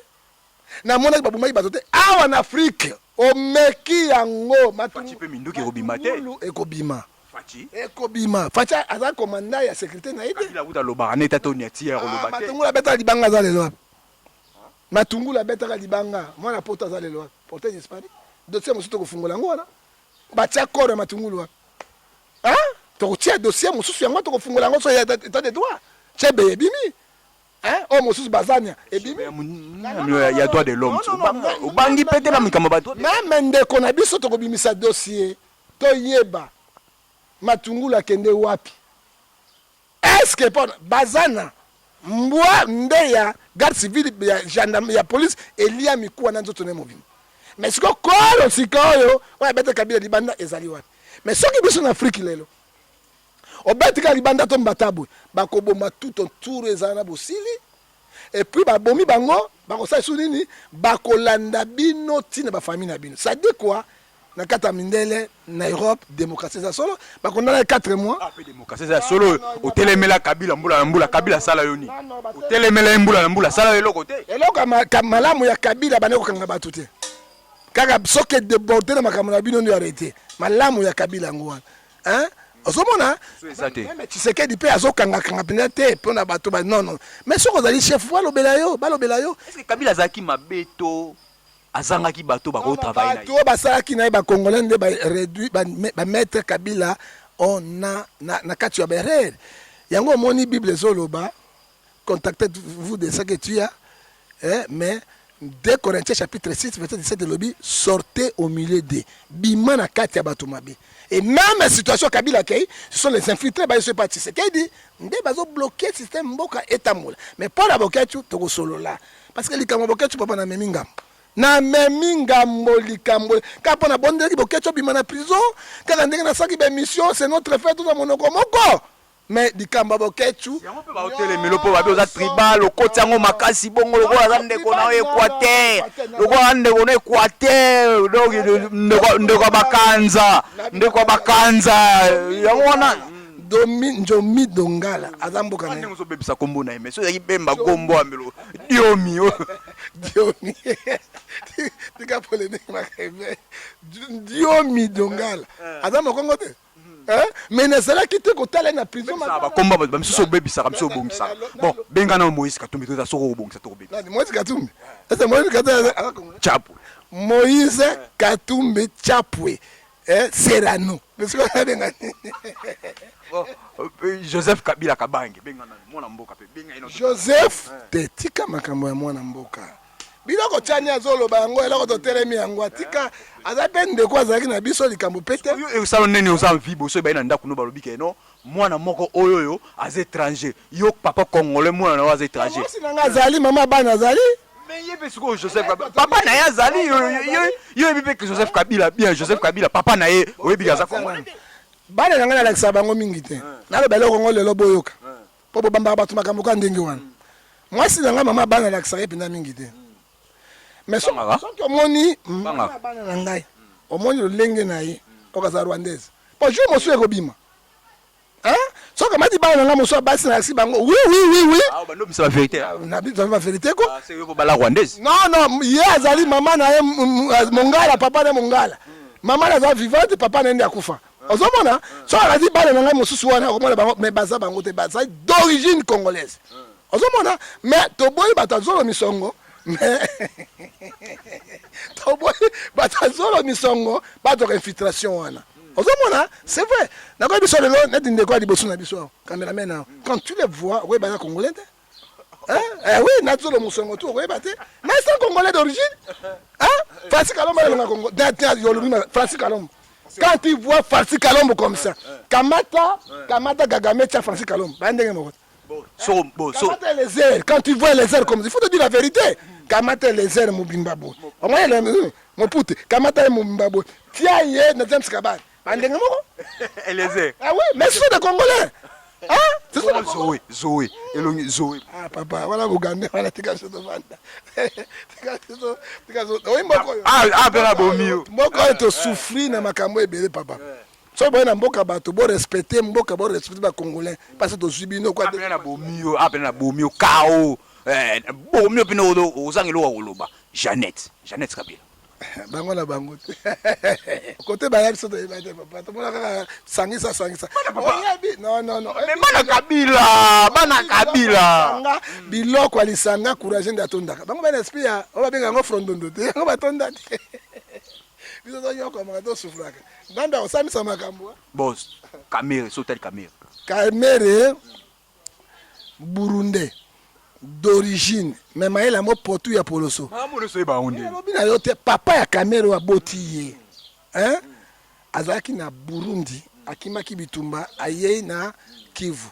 Na mona ba bumaki batote. Awa na Afrique, o meki yango matungu pe minduke robimate. Ekobima. Fati. Ekobima. Fati aza commandant ya sécurité na ite. La buta lobaka neta to niatia lobaka. Matungu la beta libanga za lelo. Matungu la beta libanga mwana pota za lelo porte dispari dossier mususu kofungola ngo wana batia kore matungu lwa to tia dossier mususu yango to kofungola ngo so ya état de droit chebe ebimi o mususu bazania ebimi ya droit de l'homme ubangi pete na mikamba bato même ndeko na biso to kobimisa dossier to yeba matungu la kende wapi est-ce que pour bazana mbwa ndeya garde civile ya gendarme ya police elia mikuwa na nzoto ne mobimba mais siko kolo sikoyo wa beta kabila libanda ezali wapi mais soki biso na Afrique lelo obetika libanda to mbatabu bakoboma tout autour ezana bosili et puis babomi bango bakosala sunini bakolanda bino tina ba famille na bino ça dit quoi na kata mindele na Europe démocratie za solo ba kondana 4 mois après démocratie za solo otelemela kabila mbula kabila sala yoni otelemela mbula sala eloko te eloko malamu ya kabila bane ko kanga batu te kaka soke déborder na makambo na bino ndio arrêté malamu ya kabila ngwana hein osomona même Tshisekedi pe azokanga kanga pena te pona bato ba non mais soko zali chef balobela yo est-ce que kabila zaki mabeto azangaki bato bako travailler na bato basalaki na ba congolais nde ba réduit ba mettre kabila on na kati ya berere yango moni bible zoloba contactez-vous de ce que tu as mais 2 Corinthiens chapitre 6 verset 17 de lobby sortez au milieu des bimana kati ya bato mabe. Et même situation Kabila Kei, ce sont les infiltrés, bah, ils sont partis. C'est qu'il dit, ils ont bloqué le système Mboka et Tamoula. Mais pour la Boketu, tu es solo là. Parce que les Boketu, papa na memingam. Na memingam, likambo. Quand on a bon de Boketu, bimana na prison. Quand on a ça qui est mission, c'est notre fait tout le monde moko. Mais di kamba Boketu. Yango pe ba hôtel melopo ba oza tribal, le côté yango makasi bongo le roi zande ko na Équateur. Le roi ande ko na Équateur, donc ndeko bakanza. Yango wana Njomi Dongala azamboka na ndengo so bebisa kombo na mais so yaki bemba kombo amelo diomi tika polémique makebe Diomi Dongala azamboka kongo te mais nezala kite ko tala na prison ba komba ba misuso bebisa kamso bongisa bon benga na Moïse Katumbi to soko bongisa to bebisa Moïse Katumbi c'est Moïse Katumbi chapo Moïse Katumbi chapwe Serrano Joseph Kabila Kabange benga na mwana mboka pe benga ino Joseph te tika makambo ya mwana mboka biloko chanya zolo bango eloko to telemi yango tika azapende ko azaki na biso likambo pete yo salo nene oza vibo so ba na ndako no balobi ke no mwana moko oyo az étranger yo papa congolais mwana na az étranger moi sinanga azali mama bana azali mais yebe siko Joseph papa na ya azali yo ebipe que Joseph Kabila bien Joseph Kabila papa na ye oyebi kaza congolais bana nanga na lakisa bango mingi te nalo belo congolais lelo boyoka popo bamba batu makambo ka ndenge wana moi sinanga mama bana lakisa ye pina mingi te mais so que omoni bana na ngai omoni lolenge na ye okaza rwandaise po je mo suye kobima hein so que mati bana nga mo so basi na si bango oui ah ba no bisa la vérité na bisa la vérité ko c'est yo ko bala rwandaise non ye azali mama na ye mongala papa na mongala mama na za vivante papa na ndi akufa ozomona so alazi bana nga mo susu wana komona bango mais baza bango te baza d'origine congolaise ozomona mais to boyi batazolo misongo mais batazolo misongo bato infiltration wana ozomona c'est vrai nako biso lelo net ndeko liboso na biso cameraman quand tu les vois ouais bana congolais oui nazolo musongo tu ouais baté mais c'est congolais d'origine Francis Kalombo na Congo Francis Kalombo quand tu vois Francis Kalombo comme ça Kamata Gagame tia Francis Kalombo bandenge moko Kamata les airs, quand tu vois les airs comme ça, il faut te dire la vérité. Kamata les airs, mon bimbabo. Au moins, mon pote, Kamata Moubimbabo. Tiens, il y a Nazem Skabal. Et les airs. Ah oui, mais ce sont des Congolais. Hein? C'est ça, Zoé. Zoé. Ah, papa, voilà, Ougandais, voilà, tu as de vendre. Ah, ben, bon, moi, quand tu souffres, na makambo ebele, papa. So boy na mboka bato bo respecter mboka bo respecter ba congolais parce que to subino kwa apena na bomio kao bomio pino ozangelo wa koloba Jeannette Kabila bango na bango côté ba yabiso to ebate papa to mona kaka sangisa non mais bana Kabila biloko alisanga courage nda tondaka bango ba esprit ya o ba benga ngo frondondo te ngo ba tonda te biso to nyoko ma to sufraka Nanda osamisa makambo. Boss, Kamere, Sotel Kamere. Kamere Burundais d'origine, mais maïla mo potu ya poloso. Ah mo so ba onde. Lobina yote papa ya Kamere wa botiye. Hein? Azaki na Burundi, akimaki bitumba aye na Kivu.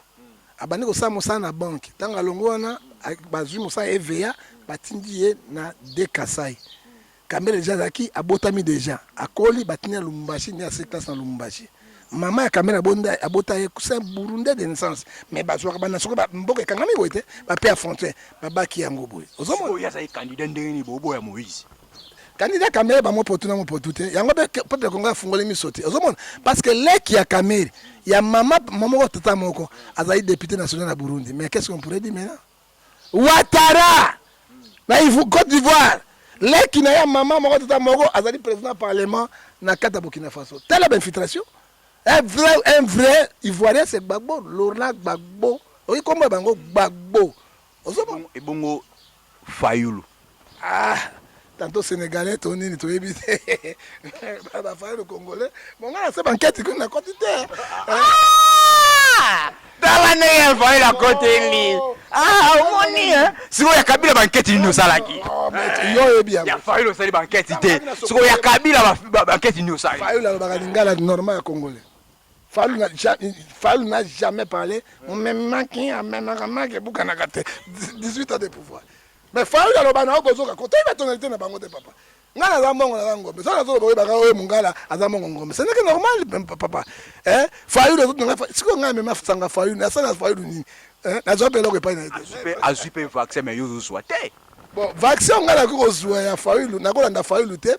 Abandi ko samu sana banque. Tanga longona bazwi musa EVA batindi ye na De Kasai. Kamere déjà zaki abotami déjà akoli batini ya Lumumbashi ni asekta sans Lumumbashi mama ya Kamere bonda abota ye c'est burundais de naissance mais bazwa bana soko ba mboka kangami boite ba père Fontaine babaki yango boye ozomona ya sai candidat ndenge ni bobo ya Moïse candidat Kamere ba mo potu na mo potu te yango be peuple congolais fungoli mi sauter ozomona parce que leki ya Kamere ya mama ko tata moko azali député national na Burundi mais qu'est-ce qu'on pourrait dire maintenant Ouattara na Côte d'Ivoire leki na ya mama moko tata moko azali président parlement na kata Burkina Faso telle infiltration un vrai Ivoirien c'est Gbagbo Laurent Gbagbo oyi kombo bango Gbagbo ozomona ebongo Fayulu tantôt sénégalais tonini toyebi te ba Fayulu congolais bon ngana se banquette kuna côté te tala ndenge Fayulu akote li omoni sikoyo ya Kabila banquette nini osalaki yo oyebi ya Fayulu osali banquette te sikoyo ya Kabila banquette nini osali Fayulu alobaka lingala normal ya congolais Fayulu n'a jamais parlé on me manqué à me bukanaka te 18 ans de pouvoir mais Fayulu alobaka na okozoka kote ba tonalité na bango te papa ngana za mbongo na ngombe ça na zo boye baka oye mungala aza mbongo ngombe c'est que normal papa Fayulu zo tonga siko ngana me mafsanga Fayulu na sana Fayulu ni na zo pelo ko pa na azupe vaccin mais yo zo te bon vaccin ngana ko zo ya Fayulu na ko landa Fayulu te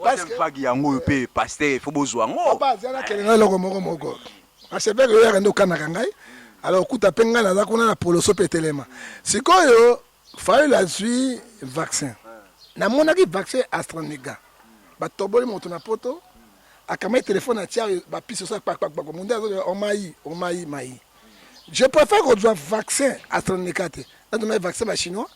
parce que vague yango pe pasteur faut bozwa ngo papa zala kelenga loko moko acheveur yo ya ndo kana kangai alors kuta penga na za kuna na poloso petelema sikoyo Fayulu azwi vaccin namonaki vaccin AstraZeneca batoboli moto na poto akamai téléphone atia bapisi so pak munde azo omai je préfère qu'on soit vaccin AstraZeneca te na demain vaccin ba chinois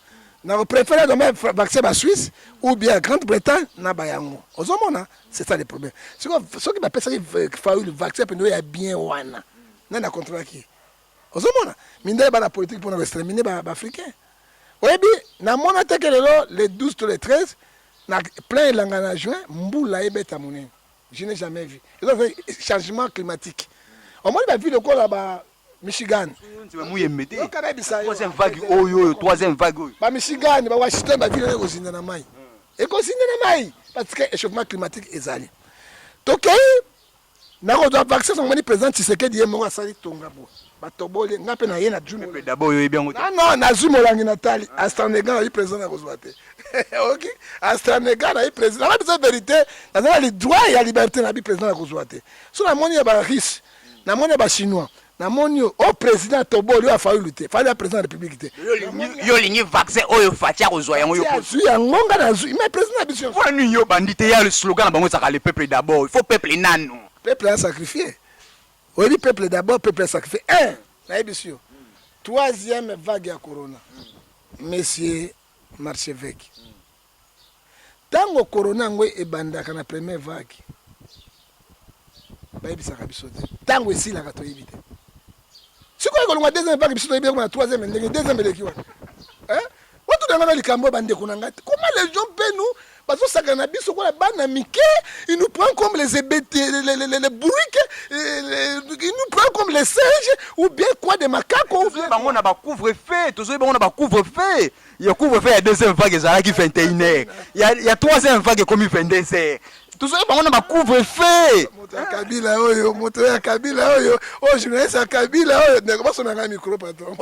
na préfère demain vaccin ba Suisse ou bien Grande-Bretagne na bayango ozomona c'est ça le problème ce qui va passer Fayulu vaccin pendo ya bien wana na contrôler qui ozomona minde ba la politique pour exterminer ba africain oyebi na mona te kelelo le 12 to le 13 na plein langana juin mbula ebeta monene je n'ai jamais vu changement climatique au moins ba ville ko la ba Michigan troisième vague troisième vague ba Michigan ba Washington ba ville ko zinda na mai parce que échauffement climatique ezali tokei na ko do vaccin so moni président Tshisekedi yemo asali tonga bo batobole ngape na ye na jume d'abord yo bien non na zumolangi natali AstraZeneca na président na kozwate OK AstraZeneca na président na bisa vérité na le droit ya liberté na président na kozwate so na moni ba riche na moni ba chinois na moni au président tobole yo Fayulu te fallait président de la république te yo lingi vaccin oyo fatia kozwa yango yo ya ngonga na zu mais président biso pour nous yo bandité ya le slogan na bango saka le peuple d'abord il faut peuple nanu peuple a sacrifié. Oui, peuple d'abord, peuple a sacrifié. Troisième vague à Corona. Monsieur Marchevêque. Tant que Corona est banda la première vague. Tant que si la gato évite. Si vous avez la deuxième vague, vous avez la troisième et la deuxième vague. Comment les gens paient nous? Parce que ça il nous prend comme les bourriques, il nous prend comme les singes ou bien quoi des macaques. On a couvre-feu, il y a couvre-feu, il y a deuxième vague qui fait 21h. Il y a troisième vague comme il fait 22h. Tout ça, on a couvre-feu. Kabila, Kabila, journaliste Kabila, on a un micro, patron.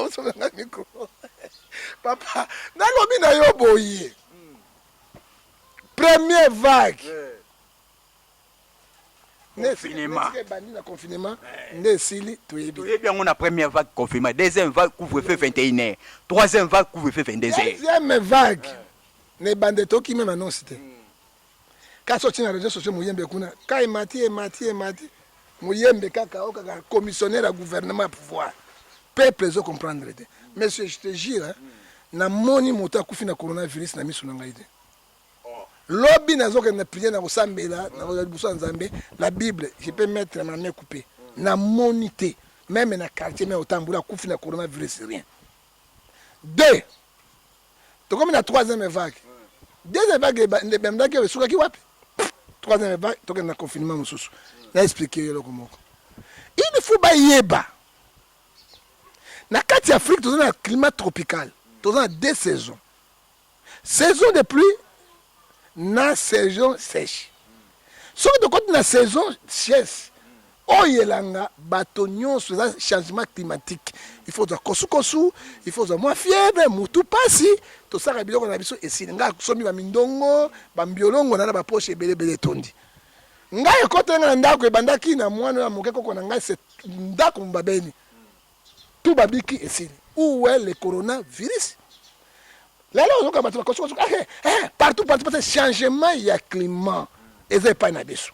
Papa, na yo boye. Première vague. Confinement. On a première vague confinement. Deuxième vague couvre-feu 21h. Troisième vague couvre-feu 22h. Deuxième vague. Ne bandeto qui même annonce. Quand sorti na réseaux sociaux moyembe kuna, ka emati. Moyembe kaka commissionnaire à gouvernement pouvoir. Peuple zo comprendre. Monsieur, je te jure, na moni moto akufi na coronavirus na misu na ngai te. Lobby nazoka na prier na kosambela na buso nzambe la Bible je peux mettre ma main coupée na monité même na quartier mais otambula kufi na coronavirus rien. Deux. To comme la troisième vague. Deuxième vague ne bemda ke suka ki wapi? Troisième vague to na confinement mususu. Na expliquer yo komoko. Il faut ba yeba. Na kati Afrique to na climat tropical. To na deux saisons. Saison de pluie na saison sèche. Sauf de côté la saison sèche, oyelanga bato nyonso eza changement climatique il faut za kosu il faut za mwa fièvre mutu pasi tosaka biloko na biso esili nga somi bamindongo bambiolongo na bapoche ebelebele tondi ngai ekotenga na ndako ebandaki na mwana ya moke koko na ngai se ndako mbabeni tout babiki esili où est le coronavirus lelo ozoka bato bakosu partout parce changement ya climat eza epai na biso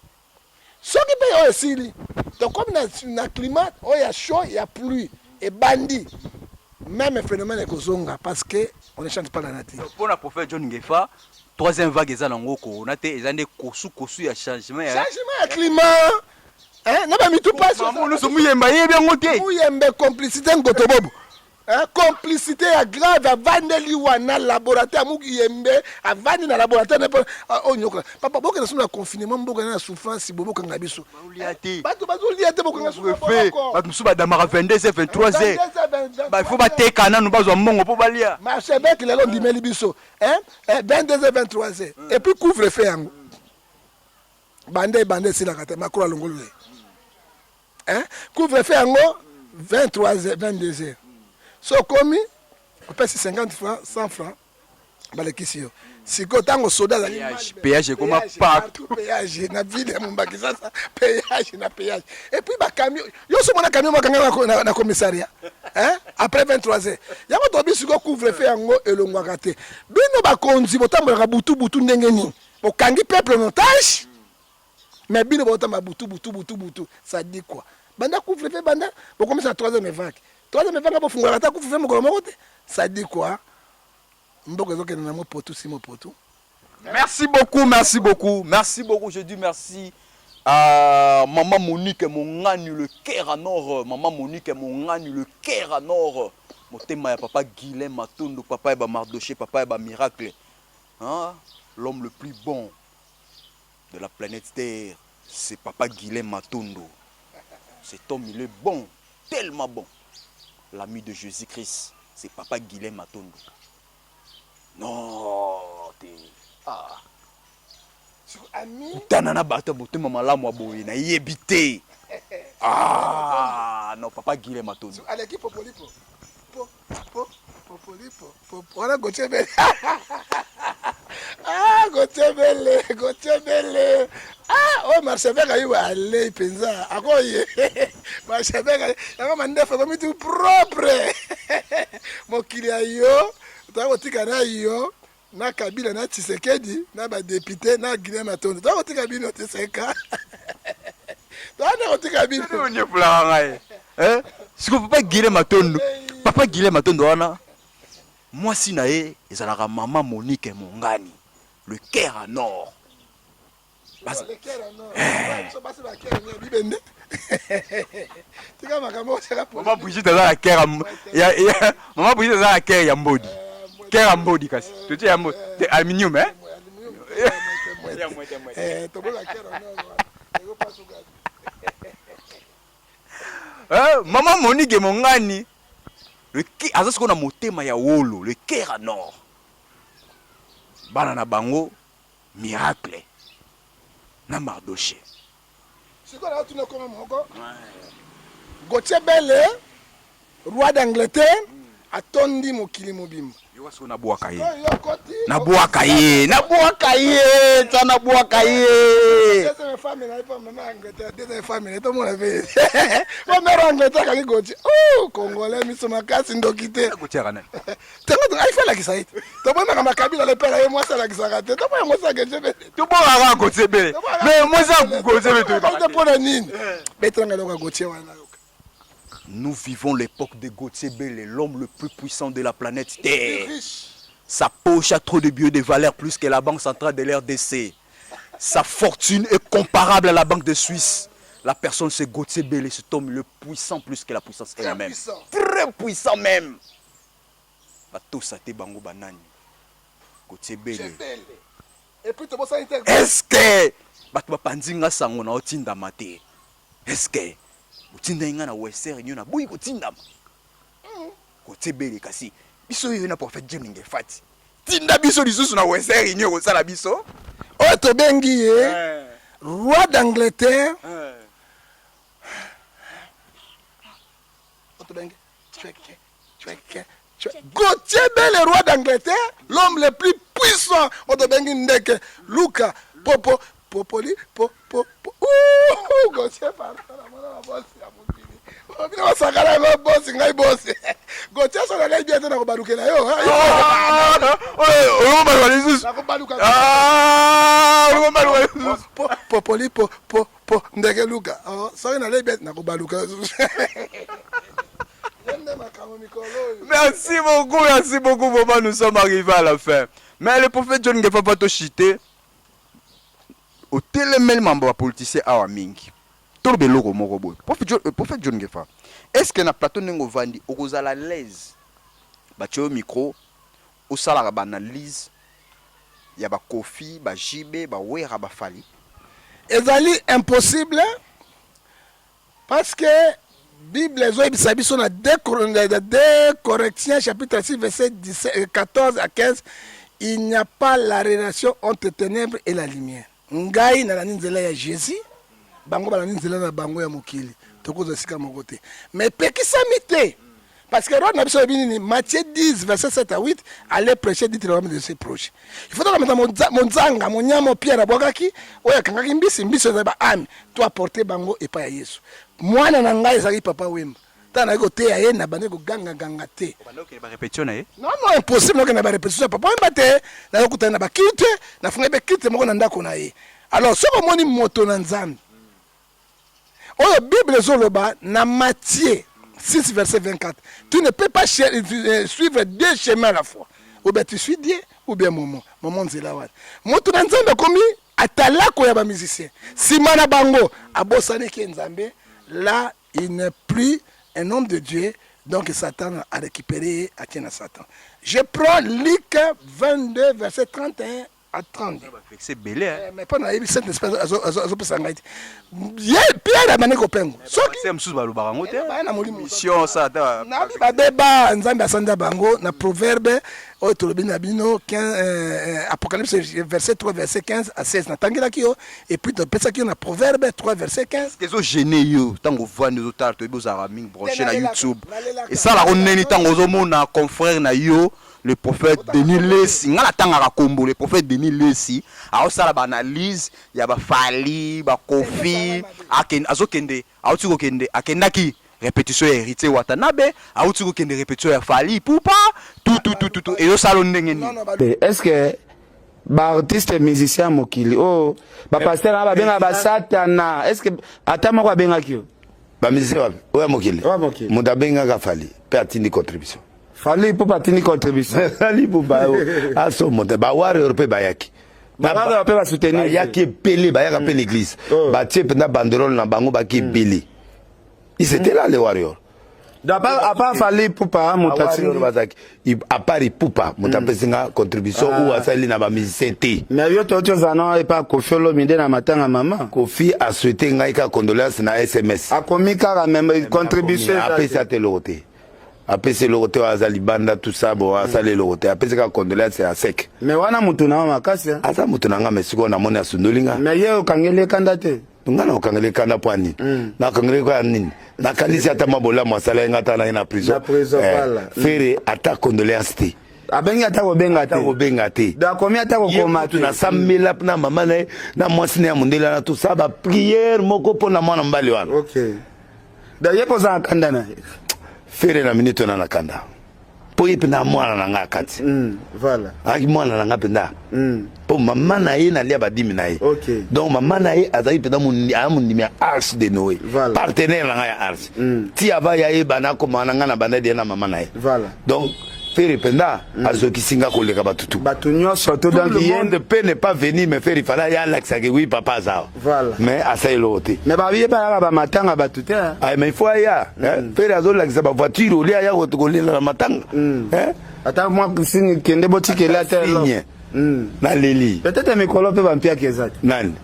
soki mpe oyo esili donc comme na climat oyo ya chaud ya pluie ebandi même phénomène ekozonga parce que on ne change pas la nature. Pour la prophète John Ngefa, troisième vague eza nango corona te eza nde kosu ya changement ya climat. Hein, na ba mitu passe. Mamu so muyemba yebi yango te. Muyembe complicité ngoto bobo. Hein, complicité ya grave avandeli wana laboratoire muyembe avandi na laboratoire ne oh nyoka. Papa boka na suna confinement mboka na souffrance bobo kanga biso. Bato bazuliate boka na souffrance. Bato musu ba damara 22h 23h. Ba il faut ba teka nanu bazwa mbongo po balia. Marché bec lelo ndimeli biso. Hein? 22h 23h. Et puis couvre-feu yango. Bande sila kata makura longolo. Hein? Couvre-feu yango 23h 22h. So komi on paye 50 francs 100 francs balekisi yo siko tango soda za péage comme partout péage na ville Mombaki sasa péage et puis ba camion yo so mona camion makanga na commissariat hein après 23h yango to bisiko couvre-feu yango elongwaka te bino ba konzi botambola butu ndenge ni bokangi peuple en otage mais bino botamba butu ça dit quoi banda couvre-feu banda bo commencer à 3h vague. Ça dit quoi? Merci beaucoup. Je dis merci à Maman Monique mon gagne le cœur en or. Maman Monique mon gagne le cœur en or. Mon thème ya papa Guilhem Matondo, papa Eba Mardoché, papa Eba Miracle. Hein? L'homme le plus bon de la planète Terre, c'est papa Guilhem Matondo. Cet homme il est bon, tellement bon. L'ami de Jésus-Christ, c'est papa Guilhem Matondo. Non, t'es... Ah. Ami? Tanana bata bote mama la moi boy na yebité. Ah, non papa Guilhem Matondo. Allez qui popolipo. Popolipo. Voilà Gotebele. Ah, Gotebele. Ah, oh Marchevek ayo allez penza. Akoye. Marchevek yango mandefa comme tout propre. Mokili ayo, tawo tikana yo. Na Kabila na Tshisekedi na ba député na Guilhem Matondo. Tawo tikabino Tseka. Tawo tikabino. On y planga. Hein? Si ko papa Guilhem Matondo. Papa Guilhem Matondo wana. Moi si na ye ezalaka maman Monique Mongani. Le cœur en or. Le cœur en or. So basi ba cœur ni bibende. Tika makamo sera pour. Maman Brigitte za la cœur ya maman Brigitte za la cœur ya mbodi. Cœur en mbodi kasi. Tu dis c'est aluminium hein? To la cœur en or. Maman Monique Mongani. Le cœur aza ko na motema ya wolo, le cœur en or. Bana na bango Miracle na Mardoché. C'est quoi là tu ne connais pas? Gotebele roi d'Angleterre atondi mokili mobimba. Yo waso na bwaka ye. Na bwaka ye. Tana bwaka ye. Deuxième femme n'a pas maman Angleterre, deuxième femme n'est pas mon avis. Mon mère Angleterre quand il goûte. Oh, Congolais mi soma kasi ndokite. Gotia kana. Tango il fait la kisaït. To bona kama Kabila le père et moi ça la kisakate. To bona moi ça que je vais. To bona ra Gotebele. Mais moi ça Gotebele to. Pas de pona nini. Betranga loka Gotia wana. Nous vivons l'époque de Gotebele, l'homme le plus puissant de la planète Terre. Sa poche a trop de billets de valeur plus que la banque centrale de l'RDC. Sa fortune est comparable à la banque de Suisse. La personne c'est Gotebele, cet homme le puissant plus que la puissance elle-même. Très puissant même. Bato sate bango banani. Gotebele. Et puis tu ça interview. Est-ce que bato bandinga sango na otinda mate? Est-ce que utinda inga na weser nyo na boyi kotinda Gotebele kasi biso yo na prophète John Ngefa tinda biso lisusu na weser nyo ko sala biso o to bengi roi d'Angleterre Gauthier Bell, le roi d'Angleterre, l'homme le plus puissant. On te bengi ndeke. Luca, popo, popoli, popo. Ouh, Gauthier parle. Sakala ngo boss ngai boss. Gauthier so na bien na ko balukela yo. Oh, baluka. Ah, baluka. Popoli, ndeke Luca. Oh, so na bien na ko baluka. Merci beaucoup, vraiment, nous sommes arrivés à la fin. Mais le prophète John Ngefa pas to chité. Au télémel mambo politicien awa mingi. Tout le logo moko boy. Prophète John Ngefa. Est-ce que na plateau nengo vandi okozala l'aise? Ba tio micro ou sala ba analyse ya ba Kofi, ba JB, ba Wera ba Fali. Ezali impossible parce que Bible sur la 2 Corinthiens chapitre 6 verset 14 à 15, il n'y a pas la relation entre ténèbres et la lumière. Ngai na ninzela ya Jésus, bango ba ninzela na bango ya mokili. Tokozo sika mokote. Mais pekisa mité parce que Roi Nabiso Binini Matthieu 10 verset 7 à 8 allait prêcher dit le de ses proches. Il faut que mon zanga mon nyamo Pierre abokaki oya kangaki mbisi za ba ami toi porter bango et pas ya Yesu. Mwana na ngai ezali papa wemba tana ko te aye na bande ko ganga te Bandoke ba répétition na ye. non impossible que na ba répétition papa wemba te na ko tana ba kite na funga be kite moko na ndako na ye. Alors soko moni moto na nzambe oyo Bible zoloba na Matthieu 6 verset 24 tu ne peux pas suivre deux chemins à la fois ou bien tu suis Dieu ou bien moment nzela wana moto na nzambe komi atalako ya ba musicien simana bango abosane ke nzambe. Là, il n'est plus un homme de Dieu, donc Satan a récupéré à Satan. Je prends Luc 22, verset 31 à 32. C'est belé, hein. Mais pas dans la cette espèce de Pierre a mané copengo. C'est msous balu barango te. Mission ça ta. Na babeba nzambe asanda bango na proverbe o tolobi na bino Apocalypse verset 3 verset 15 à 16 na tangela kio et puis de pesa kio na proverbe 3 verset 15. Kezo gêné yo tango vandi zo tar to bozara ming branché na YouTube. Et ça la onneni tango zo mona confrère na yo le prophète Denis Lesi ngala tangaka kombo le prophète Denis Lesi a osala ba analyse ya ba Fali ba Kofi azokende autiko kende akendaki répétition ya héritier Watanabe autiko kende répétition ya Fali Poupa tout et yo sala ndenge ni. Est-ce que ba artiste musicien mokili oh ba pasteur ba benga ba satana est-ce que atama ko benga kio ba musicien oya mokili muda benga ka Fali pe atindi contribution Fali pour patini contribution. Fali pour ba aso monte ba warrior pe bayaki. Ba warrior pe ba soutenir. Bayaki pelé bayaka pe l'église. Ba tie penda banderole na bango ba ki belé. Ils étaient là les warriors. D'abord à part Fali pour pas montati. À part Poupa montapesinga contribution ou asali na ba musicien té. Mais yo toto zana et pas Kofi Olomide na matanga maman. Kofi a souhaité ngai ka condoléances na SMS. A komi ka même contribution après ça te loté. Après c'est le côté azalibanda tout ça bon asale le côté après c'est quand condoléances c'est à sec mais wana mutu na makasi asa mutu na ngame siko na mona sundolinga mais ye okangele kanda te ngana okangele kanda pwani na okangele kwa nini na kanisi ata mabola mwasala ngata na prison fere ata condoléances te abengi ata ko benga te da komi ata ko koma tu na samela na mama na mwasi na mundela na tout ça ba prière moko pona mwana mbali wana OK da ye poza kanda na fere na minute na nakanda po yipe na mwana na ngakati voilà aki mwana na ngapenda po mama na ye na lia badimi na ye OK donc mama na ye azali penda mundi mi Arche de Noé voilà. Partenaire na ya Arche ti ava ya ye bana ko mana ngana bana de na mama na ye voilà donc fere penda azoki singa koleka batutu batunyo surtout dans le monde peut ne pas venir me faire il fallait ya l'axe que oui papa ça voilà mais asa loté mais ba biye ba matanga batute ah mais il faut ya fere azo l'axe ba voiture oli ya ko tokolela matanga ata moi singi kende botikela te na leli peut-être mikolo pe ba mpia kezati nani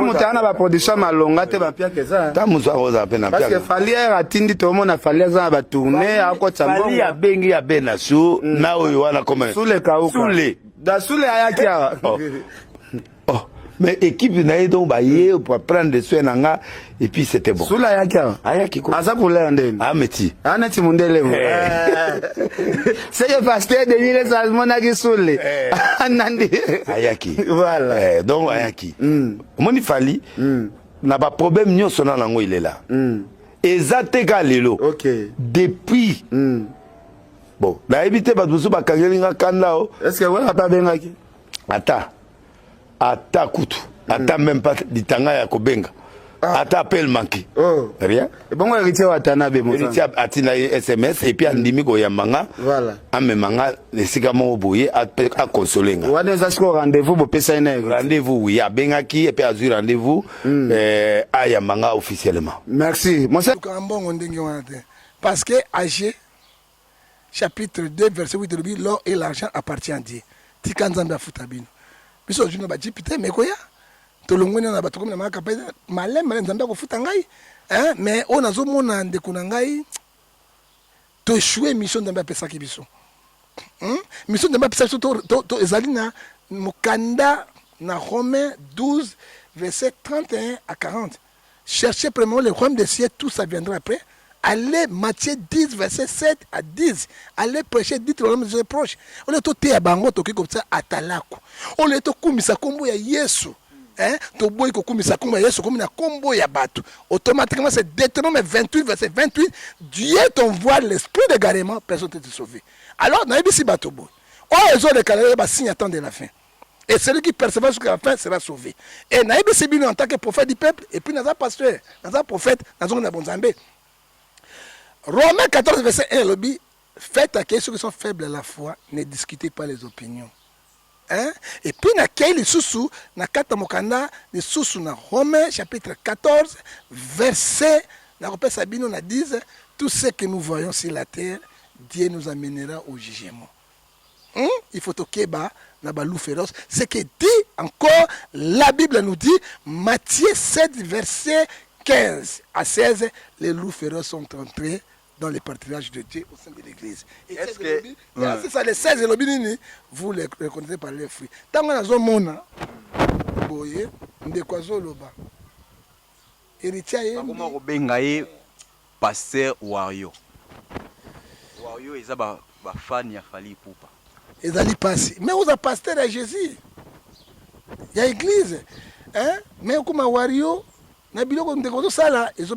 mutana ba production malonga te ba mpia kezati ta muso akoza pe na parce que fali atindi to mona fali za ba tourner akota mbongo fali ya bengi ya bena su na oyo wana comme sule kauka sule da sule ayaki awa mais équipe na donc ba ye pour prendre des soins nanga et puis c'était bon. Sula yaka. Ayaki ko. Asa kule ndeni. Ah meti. Anati mundele mo. C'est le pasteur de l'île Salmon qui soule. Anandi. Ayaki. Voilà. Donc ayaki. Moni fali. Na ba problème nyonso na nango il est là. Ezateka lelo. OK. Depuis. Bon, na évité ba busu ba kangelinga kanda o. Est-ce que voilà pas bienaki? Ata kutu. Ata même pas ditanga ya kobenga. Ata appel manqué. Oh. Rien. Et bon héritier Watanabe mo. Héritier atina SMS et puis andimi ko yamanga. Voilà. Amemanga lesika mo boye a consolenga. Wana za siko rendez-vous bo pesa ina. Rendez-vous oui, a bengaki et puis a eu rendez-vous à yamanga officiellement. Merci. Mon cher parce que AG chapitre 2 verset 8 de l'or et l'argent appartient à Dieu. Tikanzamba futabino. Biso juna ba jipite mekoya. Tolongwe na bato comme na makapa malem nzamba ko futa ngai. Hein mais on azo mona ndeko na ngai to échouer mission nzamba pesa ki biso. Mission nzamba pesa to ezali na mukanda na Romains 12 verset 31 à 40. Cherchez premièrement le royaume des cieux, tout ça viendra après. Allez, Matthieu 10, verset 7 à 10. Allez prêcher, dites le royaume des cieux proche. On est au thé à bango, toki comme ça, à talaku. On est au kumisa kombo ya Yesu. Hein? To boy ko kumisa kombo ya Yesu, comme na kombo ya batu. Automatiquement, c'est Deutéronome 28, verset 28. Dieu t'envoie l'esprit d'égarement, personne ne t'est sauvé. Alors, dans les bateau boy. Oh, ils ont déclaré, bah, signe attend de la fin. Et celui qui persévère jusqu'à la fin sera sauvé. Et Naïbi Sibino en tant que prophète du peuple, et puis dans un pasteur, dans un prophète, dans un Bonzambe. Romains 14, verset 1, lobby, faites accueillir ceux qui sont faibles à la foi, ne discutez pas les opinions. Hein? Et puis, n'accueille les sous-sous, n'a kata mokanda, les sous-sous, dans Romains chapitre 14, verset, n'a repère Sabino, n'a dit, tout ce que nous voyons sur la terre, Dieu nous amènera au jugement. Il faut toquer bas, n'a pas loup féroce. Ce que dit encore, la Bible nous dit, Matthieu 7, verset 15 à 16, les loups féroces sont entrés dans les partages de Dieu au sein de l'église. Et est-ce que que... c'est ça, les 16 lobby, vous les reconnaissez par les fruits. Tant qu'on a un monde, vous voyez, de quoi loba. Héritier, comment Robengaye, pasteur Wario. Wario, ils ont des fans, il a fallu pour pas. Ils allaient passer. Mais vous avez pasteur à Jésus. Il y a l'église. Hein? Mais comme Wario, na biloko ndeko ça là, ils ont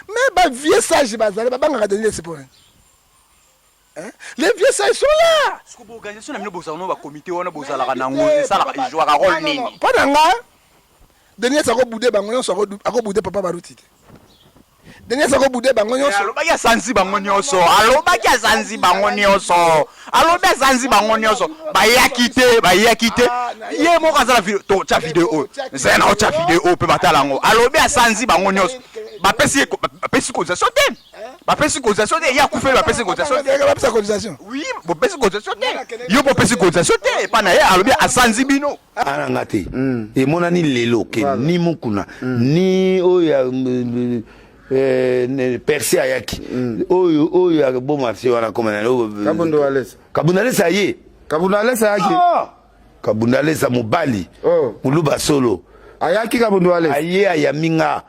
mais ba vieux sages bazale ba banga donner c'est pour. Hein? Les vieux sages sont là. Est-ce que l'organisation n'a pas de comité, on a besoin de nango, ça il joue un rôle nini. Pas d'anga. Dernier ça ko boudé bango ça ko boudé papa baruti. Dernier ça ko boudé bango nyonso. Alo ba ya sanzi bango nyonso. Alo ba ya sanzi bango nyonso. Alo ba sanzi bango nyonso. Ba ya kité. Ye mo ka za vidéo, cha vidéo. C'est na cha vidéo pe batala ngo. Alo ba sanzi bango nyonso. Ba pesi ko za sote. Ba pesi ko za sote ya kufe ba pesi ko za sote. Ba pesi cotisation. Oui, ba pesi ko za sote. Yo ba pesi ko za sote pa na ye alo ba sanzi bino. Ana ngati. E monani lelo ke ni mukuna ni oya Persi ayaki oyo ya bon marché wana comme Kabundalesa ye Kabundalesa yaki Kabundalesa mobali muluba solo ayaki Kabundalesa aye ayaminga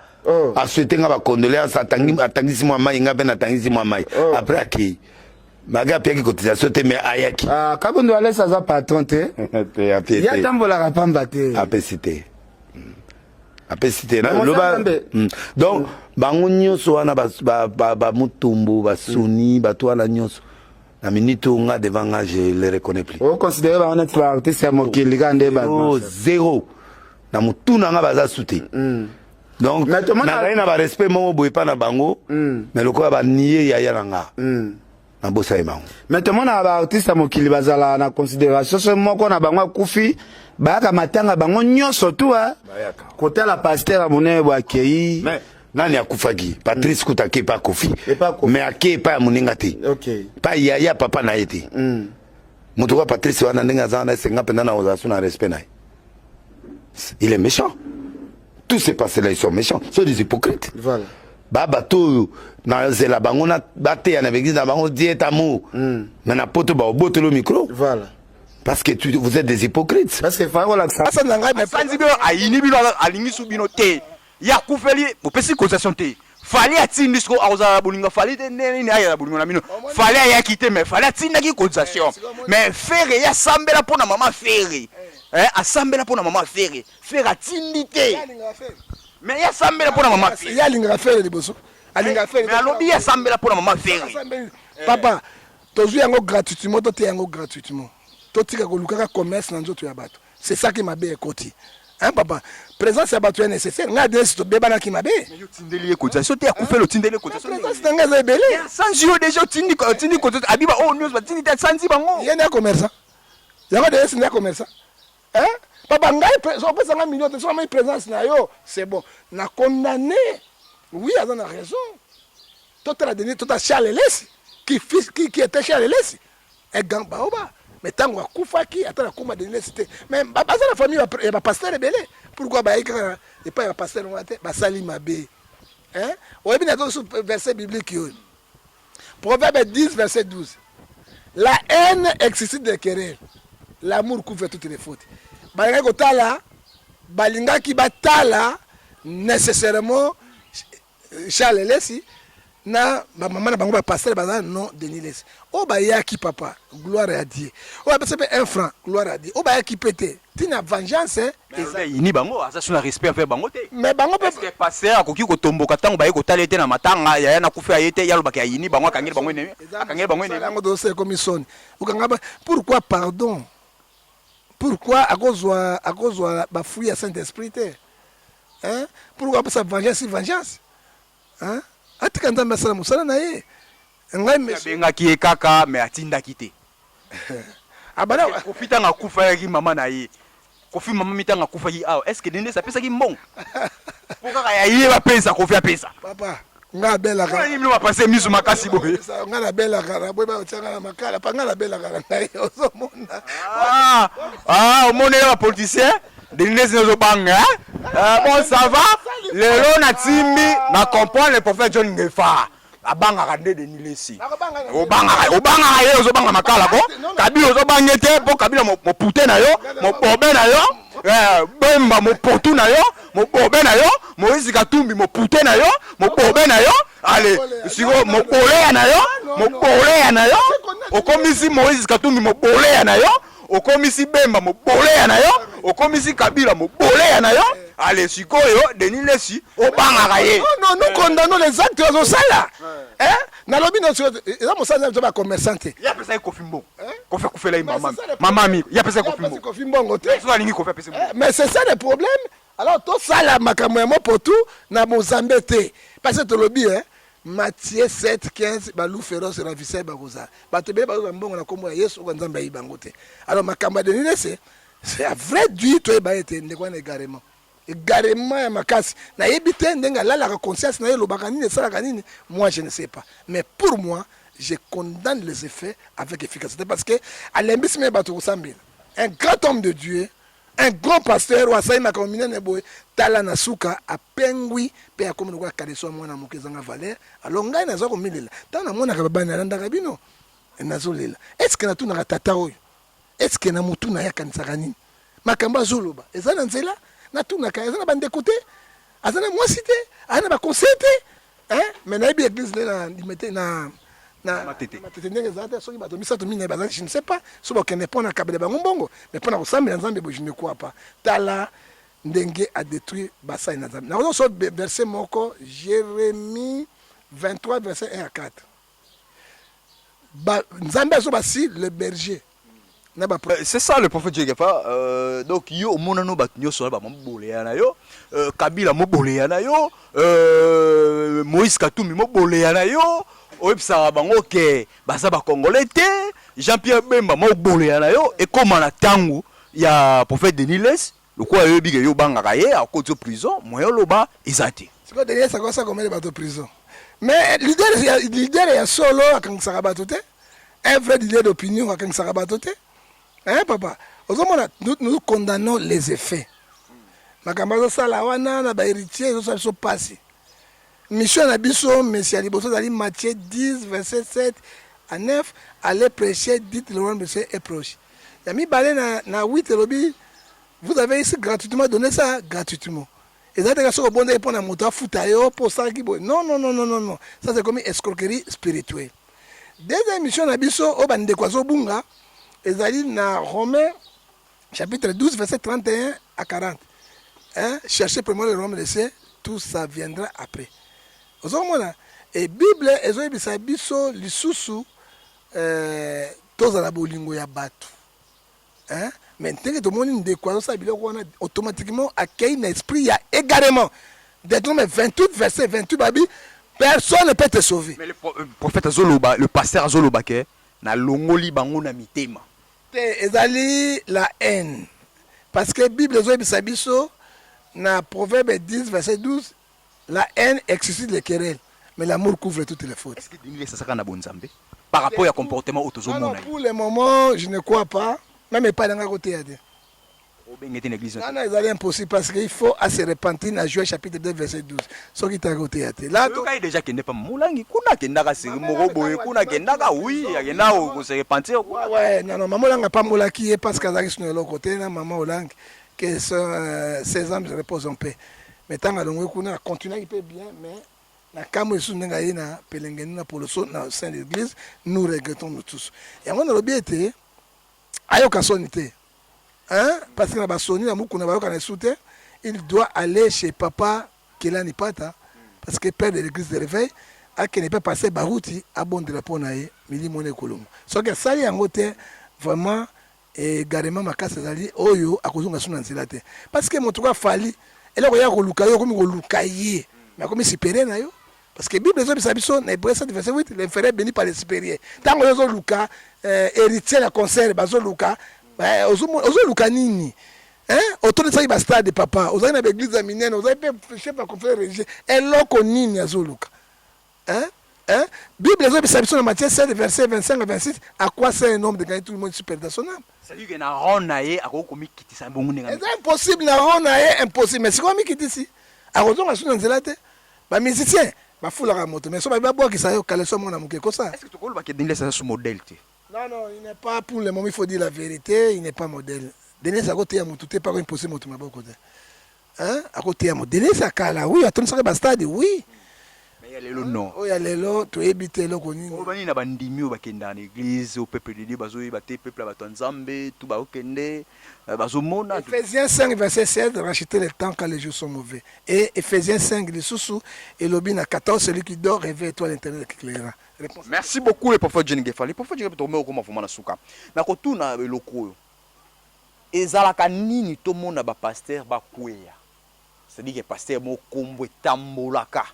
a souhaité nga ba condoléances atangisi moi mai nga ben atangisi moi mai après aki maga pia ki cotisation te mais ayaki Kabundalesa za patron te ya tambola rapamba te apesité donc bango nyonso wana ba mutumbu ba suni bato wana nyonso na minute nga devant nga je les reconnais plus. On considère ba honnête ba artiste mokili kande ba zéro na mutuna nga baza souté. Donc na na ba respect mo boy pa na bango mais lokola ba nier ya nga na bosa e bango. Maintenant na ba artiste mokili bazala na considération ce moko na bango kufi ba matanga bango nyonso tu côté la pasteur monene bo akei mais nani akufaki Patrice Kutake pa Kofi mais ake pa muninga te pa ya papa na été mutu kwa Patrice wana ndinga zana senga penda na ozasu na respect na il est méchant tous ces passés là ils sont méchants sont des hypocrites voilà baba to na zela bango na bate ya na église na bango dieta amour mais na poto ba obotelo micro voilà Parce que vous êtes des hypocrites. Parce que voilà que ça. asa na ngai mais sanzi bino ayini bino alingi bino te ya kufeli opesi causation te fali atindi siko akozala bolinga fali te nini ayala bolingo na bino fali ayaki te mais fali atindaki causation mais fere ya sambela mpona mama fere asambela mpona mama fere fere atindi te mais ya sambela mpona mama fere ya lingaka fere liboso alinga fere mais alobi ya sambela mpona mama fere papa tozwi yango gratuitement to te yango gratuitement totika kolukaka commerce na nzoto ya bato c'est ça qui mabe ekoti hein papa présence ya bato est nécessaire nga desi tobebanaki mabe yo tindeli ye causation te akufeli otindeli causation présence na nga eza ebele sanzi yo déjà otindi causation abiba oyo nyonso batindi te sanzi bango ye nde ya commerçant yango desi nde ya commerçant hein papa ngai opesanga million te sokamai présence na yo c'est bon na condamné oui aza na raison totala deni tota Charles Elesi qui était Charles Elesi egang baoba mais tango akufaki ata nakoma Denis Elesi te mais baza na famille ya bapasteur ebele pourquoi bayi kaka epai ya bapasteur ngo te basali mabe hein oyebi na toso verset biblique oyo Proverbe 10 verset 12 la haine excessive des querelles l'amour couvre toutes les fautes balingaki kotala balingaki batala nécessairement Charles Elesi na maman na bango ba pasteur baza non Denis Elesi o ba yaki papa gloire à Dieu o ba pese 1 franc gloire à Dieu o ba yaki pété tina vengeance eza yini bango aza suna respect envers bango te mais bango parce que pasteur akoki kotomboka tango baye kotala ete na matanga yaya na kufa yete yalobaki ya yini bango akangeli bango enemi akangeli bango enemi bango dossier commission ukanga pourquoi pardon pourquoi akozwa ba fruit ya Saint-Esprit te hein pourquoi ça vengeance hein atika nzambe asala mosala na ye ngai abengaki ye kaka me atindaki te abana kofi ntango akufaki mama na ye kofi mama mitango akufaki awa est ce que nde apesaki mbongo po kaka ya ye bapesa kofi apesa papa nga abelaka bino bapase miso makasi boye nga nabelaka naboyi baotianga na makala pa nga nabelaka na ngai ozomona omonela bapoliticien Denis ozobanga bon ça va lelo na timbi na comprendre le prophète John Ngefa abangaka nde Denis Elesi obangaka ye ozobanga makala ko kabila ozobange te mpo kabila mopute na yo mobobe na yo bemba mopotu na yo mobobe na yo Moïse Katumbi mopute na yo mobobe na yo ale siko moboleya na yo okomisi Moïse Katumbi moboleya na yo okomisi Bemba moboleya na yo okomisi Kabila moboleya na yo allez sikoyo Denis Elesi obangaka ye non nous condamnons les actes aux sala hein na lobi no eza mosala nzo ba commerçant te ya pesa kofi mbongo kofi kufela mama mi ya pesa kofi mbongo te so alingi kofi pesa mais c'est ça le problème alors to sala makambo ya mopotu na Mozambe te parce que to lobi hein Matthieu 7:15 balou féroce ravissait bakoza bato be bazo mbongo na kombo ya Yesu ko nzambe ayibango te alors makambo de Denis c'est un vrai dieu to ba ete ndeko na également ya makasi na yebite ndenga la conscience na yelo bakanini sala kanini moi je ne sais pas mais pour moi je condamne les effets avec efficacité parce que à l'imbisme bato sambela un grand homme de Dieu un grand pasteur ou asai makamina ne boy tala na suka apengwi pe akomi kwa kaleso mwana mokezanga valeur alors ngai nazo ko milela tana mona ka babana ndaka bino nazolela est-ce que na tuna tata oyo est-ce que na mutu na yakanisa kanini makamba zoloba ezana nzela na tuna ka ezana bande côté azana mwasi te ana ba conseil te hein mais na bi église na limité na matete ndenge zata soki bato misato mine bazali je ne sais pas so ba kene pona kabele bango mbongo mais pona ko sambela nzambe bo je ne crois pas tala ndenge a détruit basai na nzambe na so verset moko Jérémie 23 verset 1 à 4 nzambe azo basi le berger c'est ça le prophète Jegefa donc yo monano bat nyoso ba moboleya na yo Kabila moboleya na yo Moïse Katumbi moboleya na yo oyebisaka bango ke baza bakongolais te Jean-Pierre Bemba moboleya na yo ekoma na ntango ya prophète Denis Elesi lokola yoyebi ke yo bangaka ye akoti prison moyo loba eza te sikoyo Denis Elesi akosa komele bato prison mais leader ya solo akangisaka bato te un vrai leader d'opinion akangisaka bato te hein papa nous condamnons les effets makambo azosala wana na bahéritier ezosala biso pasi mission na biso Messie liboso ezali Matthieu 10 verset 7 à 9 allez prêcher dites le royaume de Dieu est proche ya mibale na 8 elobi vous avez ici gratuitement donné ça gratuitement. Ezalaka soko bonde pour na moto afuta yo pour ça qui bon. Non non non non non non. Ça c'est comme escroquerie spirituelle. Deuxième mission na biso o bande kwa zo bunga ezali na Romains chapitre 12 verset 31 à 40. Hein, cherchez premièrement le royaume de Dieu, tout ça viendra après. Ozomona et Bible ezoyebisa biso lisusu tozala bolingo ya bato. Hein? Maintenant que tout le monde ndeko ça biloko wana automatiquement accueille l'esprit il y a également Deutéronome 28 verset 28 babi personne ne peut te sauver. Mais le prophète Zoloba, le pasteur Zoloba ke na longoli bango na mitema. Ezali la haine. Parce que Bible ezoyebisa biso na Proverbe 10 verset 12 la haine excite les querelles mais l'amour couvre toutes les fautes. Est-ce que Daniel ça sera na bonzambe par rapport au comportement autozomona? Non, pour le moment, je ne crois pas. Même pas dans le côté. Non, c'est impossible parce qu'il faut se repentir dans Joël chapitre 2 verset 12. Ce qui est à côté. Là, il déjà qu'il n'est pas moulangi, kuna kendaka se morobo, kuna kendaka oui, agenda au se repentir. Ouais, non, maman langa pas moulaki parce qu'elle sur le côté, maman olang que ses âmes se reposent en paix. Mais tant que l'on kuna continue il peut bien, mais na kamo esu nenga na pelengeni na poloso na sein de l'église, nous regrettons nous tous. Et on a le bien été ayoka sonité. Hein? Parce que na soni na muku na bayoka na soute, il doit aller chez papa Kelani Pata parce que père de l'église de réveil a qui ne peut passer barouti à bon de répondre à mili moné kolongo. So que ça y angote vraiment et garement makasa zali oyo akozunga suna nzela te. Parce que motuka fali elle oya koluka yo comme koluka yé. Mais comme supérieur na yo parce que Bible zo bisabiso na Hébreux 7 verset 8 l'inférieur béni par les supérieurs. Tant que zo luka héritier la concert bazo luka ozo luka nini. Hein? Autour de ça il va stade papa. Ozo na église aminienne, ozo pe chef de conférence religieux. Eloko nini azo luka. Hein? Hein? Bible zo bisabiso na Matthieu 7 verset 25 à 26 à quoi sert un homme de gagner tout le monde super dans son âme. C'est-à-dire que na ronaye akokomi kitisa bongo nenga. C'est impossible na ronaye impossible mais c'est comme kitisi. Akozonga suna nzela te. Ba musicien ba fulaka moto mais so ba bois qui ça yo kaleso mona muke ko ça. Est-ce que tu connais que Daniel c'est son modèle te? Non non, il n'est pas pour le moment, il faut dire la vérité, il n'est pas modèle. Daniel ça côté ya mutu te pas impossible moto maboko te. Hein? À côté ya moto. Daniel ça kala oui, attends ça ba stade oui. Mais il y a lelo non. Oh ya lelo to ebité lo koni. O bani na bandimi o bakenda na église au peuple de Dieu bazo baté peuple ba Nzambe tout ba okende bazo mona. Ephésiens 5 verset 16 racheter le temps quand les jours sont mauvais. Et Ephésiens 5 le sous et lobina 14 celui qui dort réveille-toi l'intérieur qui éclairera. Merci beaucoup le prophète John Gefa. Le prophète John Gefa tombe okoma fuma na suka. Na kotuna eloko yo. Ezalaka nini to mona ba pasteur ba kweya. C'est-à-dire que pasteur mo kombo tambolaka.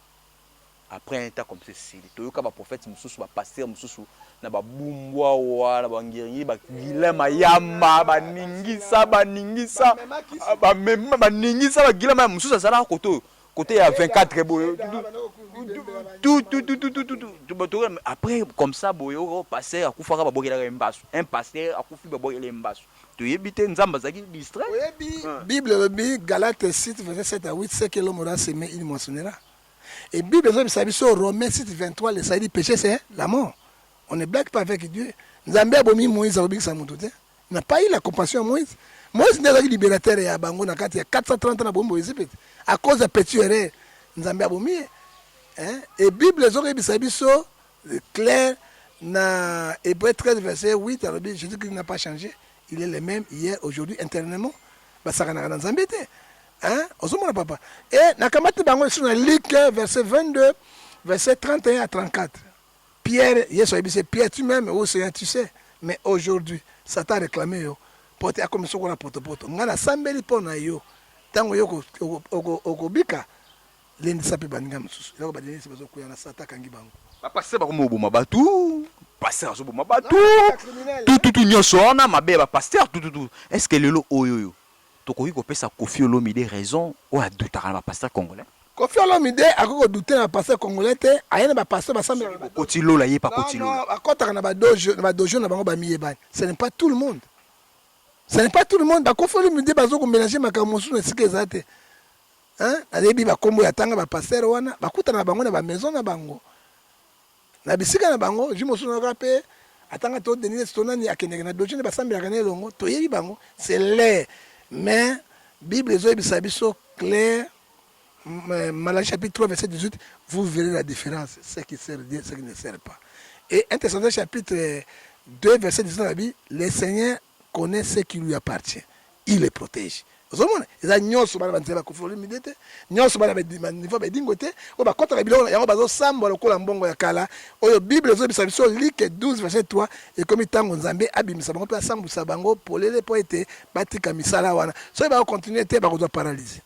Après un temps comme ceci, toyoka ba prophète mususu ba pasteur mususu na ba bumbwa wa na ba ngiri ba gila mayama ba ningisa ba mema ba ningisa ba gila mayama mususu sala koto côté ya 24 boyo tout après comme ça boyo pasteur akufaka ba bokela mbasu un pasteur akufi ba bokela mbasu to yebite nzamba zaki distrait Bible le bi Galates 6 verset 7 à 8 c'est que l'homme aura semé il moissonnera. Et Bible sur Romains 6 23 le ça dit péché c'est la mort. On ne blague pas avec Dieu. Nzambe abomi Moïse abomi sa mutu te. Il n'a pas eu la compassion à Moïse. Moïse n'est pas libérateur et à bango na kati ya 430 ans na bombo Égypte à cause de petit erreur. Nzambe abomi hein et Bible sur clair na Hébreux 13 verset 8 alors Jésus Christ n'a pas changé. Il est le même hier aujourd'hui éternellement. Ba ça na Nzambe te. Hein? Osomona papa. Et nakamati bango sur Luc verset 22 verset 31 à 34. Pierre, Pierre tu-même au Seigneur tu sais, mais aujourd'hui ça t'a réclamé yo. Porter comme ça qu'on a porte. Ngana sambeli pona yo. Tango yo okobika lendi sape baninga mususu. Yo ba denisi bazo kuya na sata kangi bango. Ba passer ba komo boma batu. Passer zo boma batu. Tout nyoso ona mabe ba passer tout. Est-ce que lelo oyo tokoki kopesa Koffi Olomide raison ou adutaka na pasteur congolais? Koffi Olomide akoko douter na pasteur congolais te ayena ba pasteur ba sambela ba kotilo la ye pa kotilo. Non, akotaka na ba dojo na bango ba miyeba. Ce n'est pas tout le monde. Ce n'est pas tout le monde. Ba Koffi Olomide bazo ko mélanger makamosu na sike ezate. Hein? Alebi ba kombo ya tanga ba pasteur wana, ba kuta na bango na ba maison na bango. Na bisika na bango, jimosu na rapé atanga to denise tonani akendeke na doctrine basambelaka na elongo toyebi bango c'est l'air mais bible ezoyebisa biso clair Malachie chapitre 3 verset 18 vous verrez la différence ce qui sert Dieu ce qui ne sert pas et 1 Thessaloniciens chapitre 2 verset 19 la Bible le Seigneur connaît ce qui lui appartient il les protège ozomona eza nyonso bana banzela kufuli midete nyonso bana niveau bedingo te o bakota ka biloko yango bazosamba lokola mbongo ya kala oyo bible ezobisa biso Luc 12 verset 3 ekomi tango nzambe abimisa bango pe asambusa bango polele po ete batika misala wana soki bakokontinue te bakozwa paralysie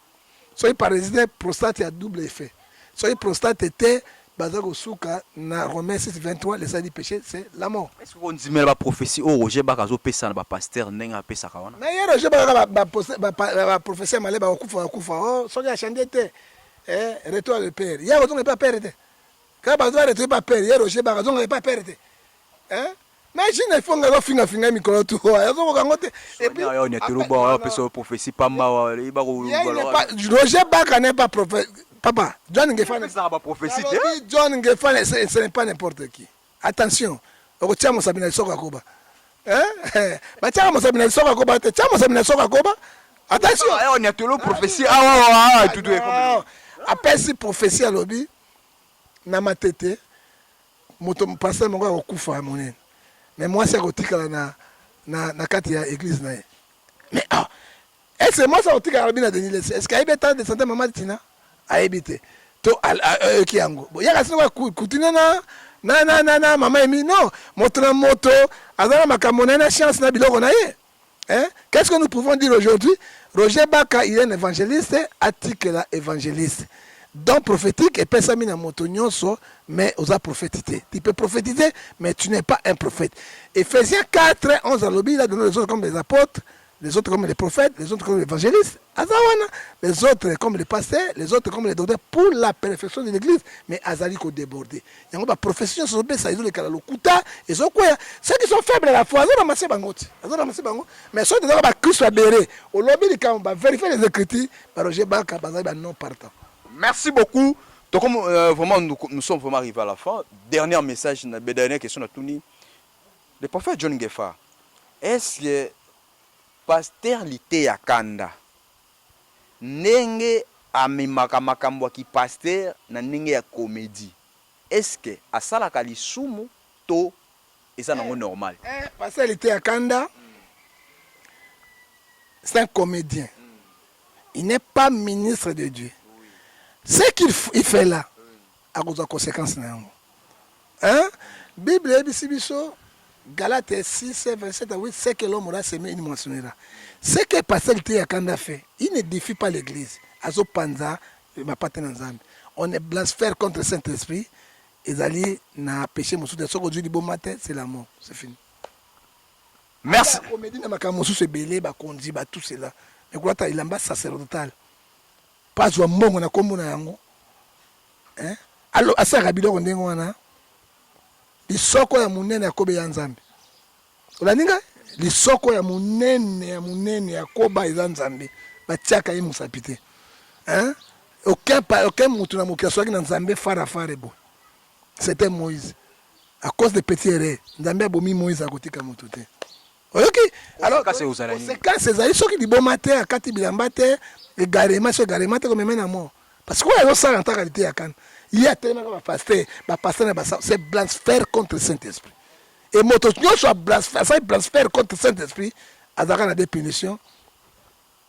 soki paralysie prostate ya double effet soki prostate te baza kosuka na Romains 6:23 le salaire du péché c'est la mort. Est-ce qu'on dit mais la prophétie au Roger Bakazo pesa na ba pasteur nenga pesa ka wana? Mais Roger Bakazo ba prophétie malé ba kufa oh soki a chanté te retour le père. Ya Roger pas père te. Ka ba doit retour pas père, ya Roger Bakazo pas père te. Imagine il faut ngalo finga micro tout. Ya zo ko ngote et puis on est trop bon pesa prophétie pas ma ba Roger Bakazo n'est pas prophète. Papa, John Ngefane, John Ngefane, ce n'est pas n'importe qui. Attention, on tient mon sabina soka koba. Bah tiens mon sabina soka koba, tiens mon sabina soka koba. Attention. On est tout prophétie. Ah tout est comme. Après si prophétie à lobby, na matete, moto pasteur monga okufa monene. Mais moi c'est kotika na kati ya église na. Mais est-ce moi ça kotika na bina de Niles? Est-ce qu'il y a tant de santé maman Tina? Aibite to ki yango yaka sino kutina na mama emi non moto azana makambo na chance na biloko na ye qu'est-ce que nous pouvons dire aujourd'hui? Roger Baka il est un évangéliste atikela évangéliste donc prophétique et pesami na moto nyonso mais osa prophétiser tu peux prophétiser mais tu n'es pas un prophète. Ephésiens 4:11 alobi il a donné les autres comme les apôtres, les autres comme les prophètes, les autres comme les évangélistes, les autres comme les pasteurs, les autres comme les docteurs pour la perfection de l'église, mais Azali ko débordé. Il y a une profession sur le ça ils ont les kalalukuta, ils ont quoi? Ceux qui sont faibles à la foi, ils ont ramassé bangote, mais ceux qui ont ba Christ abéré, au lobby de quand on va vérifier les écritures, par Roger Baka bazali non partant. Merci beaucoup. Donc comme vraiment nous sommes vraiment arrivés à la fin. Dernier message, dernière question à Touni. Le prophète John Ngefa, est-ce que pasteur lité ya kanda nenge amemaka makambo ki pasteur na nenge ya comédie est-ce que asalaka lisumu to eza nango normal? Pasteur lité ya kanda c'est un comédien. Il n'est pas ministre de Dieu. Ce qu'il fait là a des conséquences na yango. Bible ebisibiso Galates 6, verset 8, c'est que l'homme aura semé, il mentionnera. Ce que Pasteur Yakanda fait, il ne défie pas l'église. Azo Panza, on est blasphème contre le Saint-Esprit. Ils allaient na péché, aujourd'hui, bon matin, c'est la mort. C'est fini. Merci. C'est belé, tout cela. Mais quoi, il a un sacerdotal. Pas un bon, on a comme on a yango. Alors, à ça, Rabilo, on est là. Lisoko ya munene yakobe ya nzambe olaninga lisoko ya munene yakoba ya nzambe batiaka ye musapite aucun mutu na mokia soki na nzambe fara bo c'était Moïse à cause de petits erreurs nzambe abomi Moïse akotika mutu te oyoki alors conséquence ezali soki liboma te akati bilamba te egarema so egarema te komema na mort parce que oyo azosala na qualité ya kana il y a tellement de pasteurs, c'est blasphème contre le Saint-Esprit. Et moto soit blasphème contre le Saint-Esprit, à a des punitions,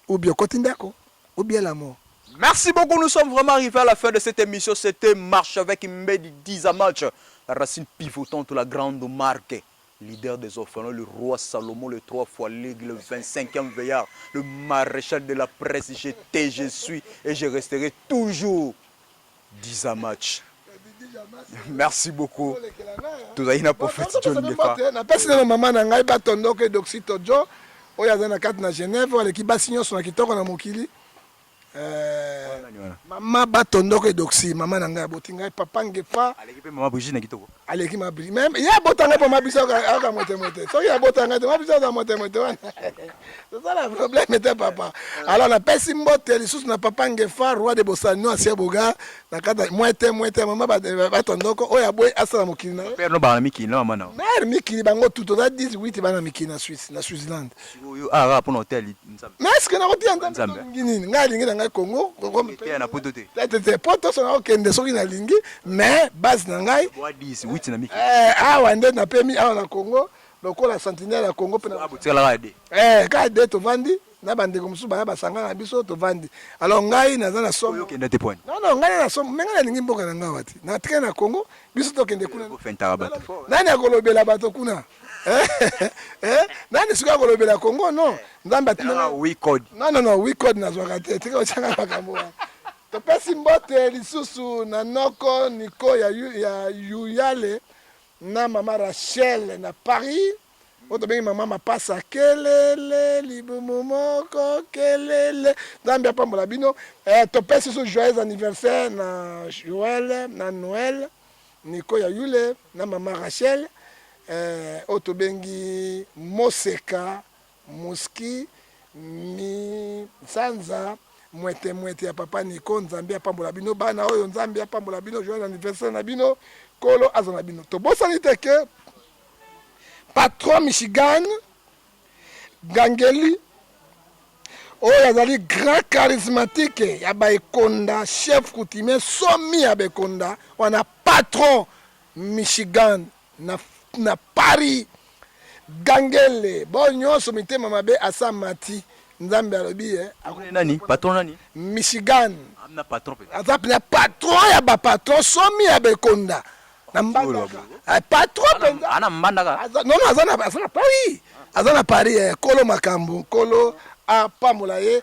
ou bien Kotindako, ou bien la mort. Merci beaucoup, nous sommes vraiment arrivés à la fin de cette émission. C'était Marche avec Mbedi Dizamatch, la racine pivotante, la grande marque, leader des orphelins, le roi Salomon, le 3 fois l'aigle, le 25e veillard, le maréchal de la presse. J'étais, je suis et je resterai toujours. Dizamatch. Merci beaucoup. Tout à l'heure, prophète John Ngefa. Na personne na maman na ngai batondo ke doxito jo. Oya za na kat na Genève, wale ki basinyo so na kitoko na mokili. Maman batondo ke doxi, maman na ngai boti ngai papa Ngefa. Aleki pe maman Brigitte na kitoko. Aleki ma Brigitte. Même ya botanga pa mabisa aka mote. So ya botanga te mabisa za mote. C'est ça le problème était papa. Alors na pesi mbote lisusu na papa Ngefa, roi de Bossano asia boga. nakata mwete mama batondoko oyo aboye asala mokili na yo père no ba mikili na mama na mère mikili bango tout toza 18 bana mikili na Suisse na Switzerland oyo ara pour hôtel nzambe mais est-ce que na kotia nzambe nini ngai lingi na ngai Congo te na poto te te poto so na okende soki na lingi mais base na ngai boa 10 8 na mikili awa nde na pemi awa na Congo lokola sentinelle ya Congo pe na abutikala ka de ka de tovandi na bandeko mosusu baya basanga na biso tovandi alors ngai naza na somo oyo kende te point non ngai na somo me ngai nalingi mboka na ngai wati na tika na Congo biso tokende kuna fentaka bato nani akolobela bato kuna nani sikoyo akolobela Congo non nzambe atinanga we code non we code nazwaka te tika otyanga makambo wana topesi mbote lisusu na noko niko ya yuyale na mama Rachel na Paris otobengi mama mapasa kelele libumu moko kelele nzambe apambola bino topesi so joyeux anniversaire na Joël na Noël niko ya yule na mama Rachel otobengi Moseka Muski mi sanza mwete ya papa niko nzambe apambola bino bana oyo nzambe apambola bino joyeux anniversaire na bino kolo aza na bino tobosani te ke patron Michigan Gangeli oyo azali grand charismatique ya baekonda chef coutumier somi ya baekonda wana patron Michigan na Paris Gangele bo nyonso mitema mabe asa mati nzambe alobi nani patron nani Michigan amna patron pe aza pena patron ya bapatron somi ya baekonda na mbandaka patron penza ana mbandaka non aza na Paris aza na Paris kolo makambo kolo apambola ye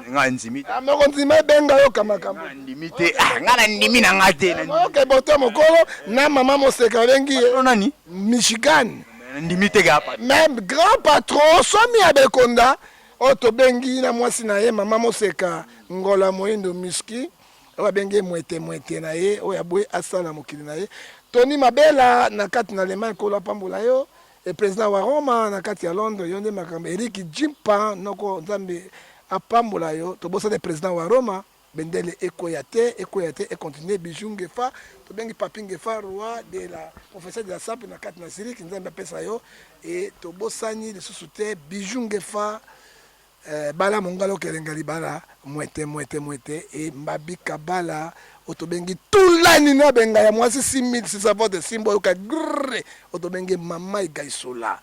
nga nzimi moko nzima ebenga yo kamakambo ndimi te nga na ndimi na nga te oke boto mokolo na mama Moseka bengi ye nani Michigan ndimi te gapa même grand patron somi ya bekonda oyo tobengi na mwasi na ye mama Moseka ngola moyindo miski oyo abengi mwete na ye oyo aboye asala mokili na ye Tony Mabela na kati na Allemagne kolo apambola yo e président wa Roma na kati ya Londres yo nde makambo Eric Jimpa noko nzambe apambola yo tobosa de président wa Roma bendele ekoya te e continuer Bijou Ngefa tobengi Papi Ngefa roi de la confesseur de la sape na kati na Syrie nzambe apesa yo e tobosani lisusu te Bijou Ngefa bala mongalo kelengali bala mwete e mbabika bala otobengi tulani na benga ya mwasi 6600 vote simbo yoka grrr otobengi mama igaisola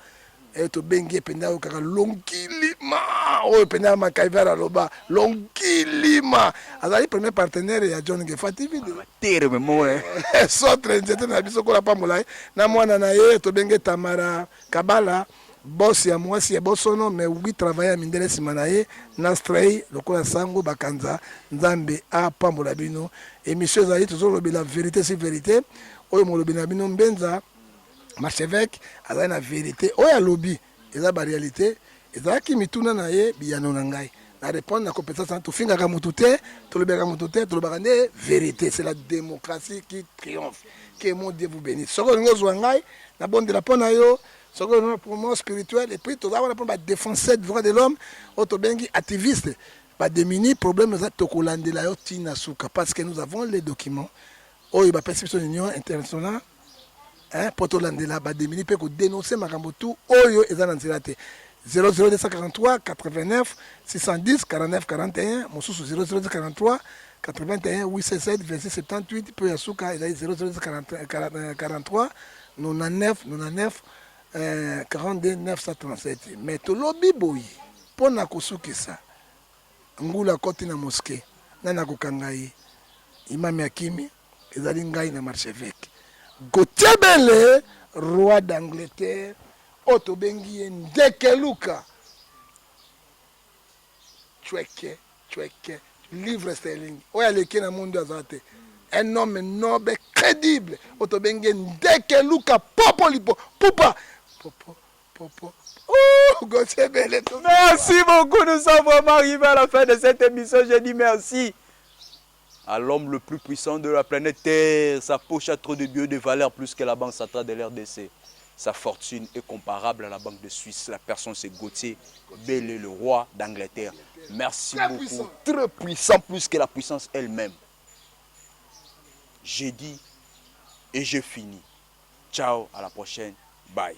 otobengi penda yoka longilima oyo penda makaivera loba longilima azali premier partenaire ya John Ngefa TV tere memo sotre nzete na biso kola pambola na mwana na ye otobengi Tamara Kabala boss ya mwasi ya bosono mais oui travailler mindele simana ye na stray lokola sango bakanza nzambe apambola bino émission ezali tozolobela vérité si vérité oyo molobi na bino mbenza Marchevêque azali na vérité oyo alobi eza ba réalité ezalaki mituna na ye biyano na ngai na répondre na compétence tofingaka motu te tolobelaka motu te tolobaka nde vérité c'est la démocratie qui triomphe que mon Dieu vous bénisse soko olingi ozwa ngai na bondela mpo na yo soko olingi promotion spirituel et puis toza wana mpo badéfenseur du droit de l'homme oyo tobengi activiste badémini problème eza tokolandela yo ntina suka parce que nous avons les documents oyo bapesi biso union internationale mpo tolandela badémini mpe kodénonce makambo tu oyo eza na nzela te 00243 89 610 49 41 mosusu 00243 81 867 26 78 mpo ya suka ezali 00243 99 42 937 mais tolobi boyi mpo na kosukisa ngula koti na moské nani akokanga ye imami akimi ezali ngai na Marchevêque Gauthier Bele roi d'Angleterre oyo tobengi ye ndeke luka chweke livre sterling oyo aleki na mundu aza te un homme noble crédible oyo tobengi ye ndeke luka popo lipo pupa popo Gauthier Bele. Merci beaucoup, nous sommes vraiment arrivés à la fin de cette émission. Je dis merci à l'homme le plus puissant de la planète Terre. Sa poche a trop de bio de valeur plus que la banque centrale de l'RDC. Sa fortune est comparable à la banque de Suisse. La personne c'est Gauthier Bele, le roi d'Angleterre. Merci beaucoup. Très puissant plus que la puissance elle-même. j'ai dit et je finis. Ciao, à la prochaine. Bye.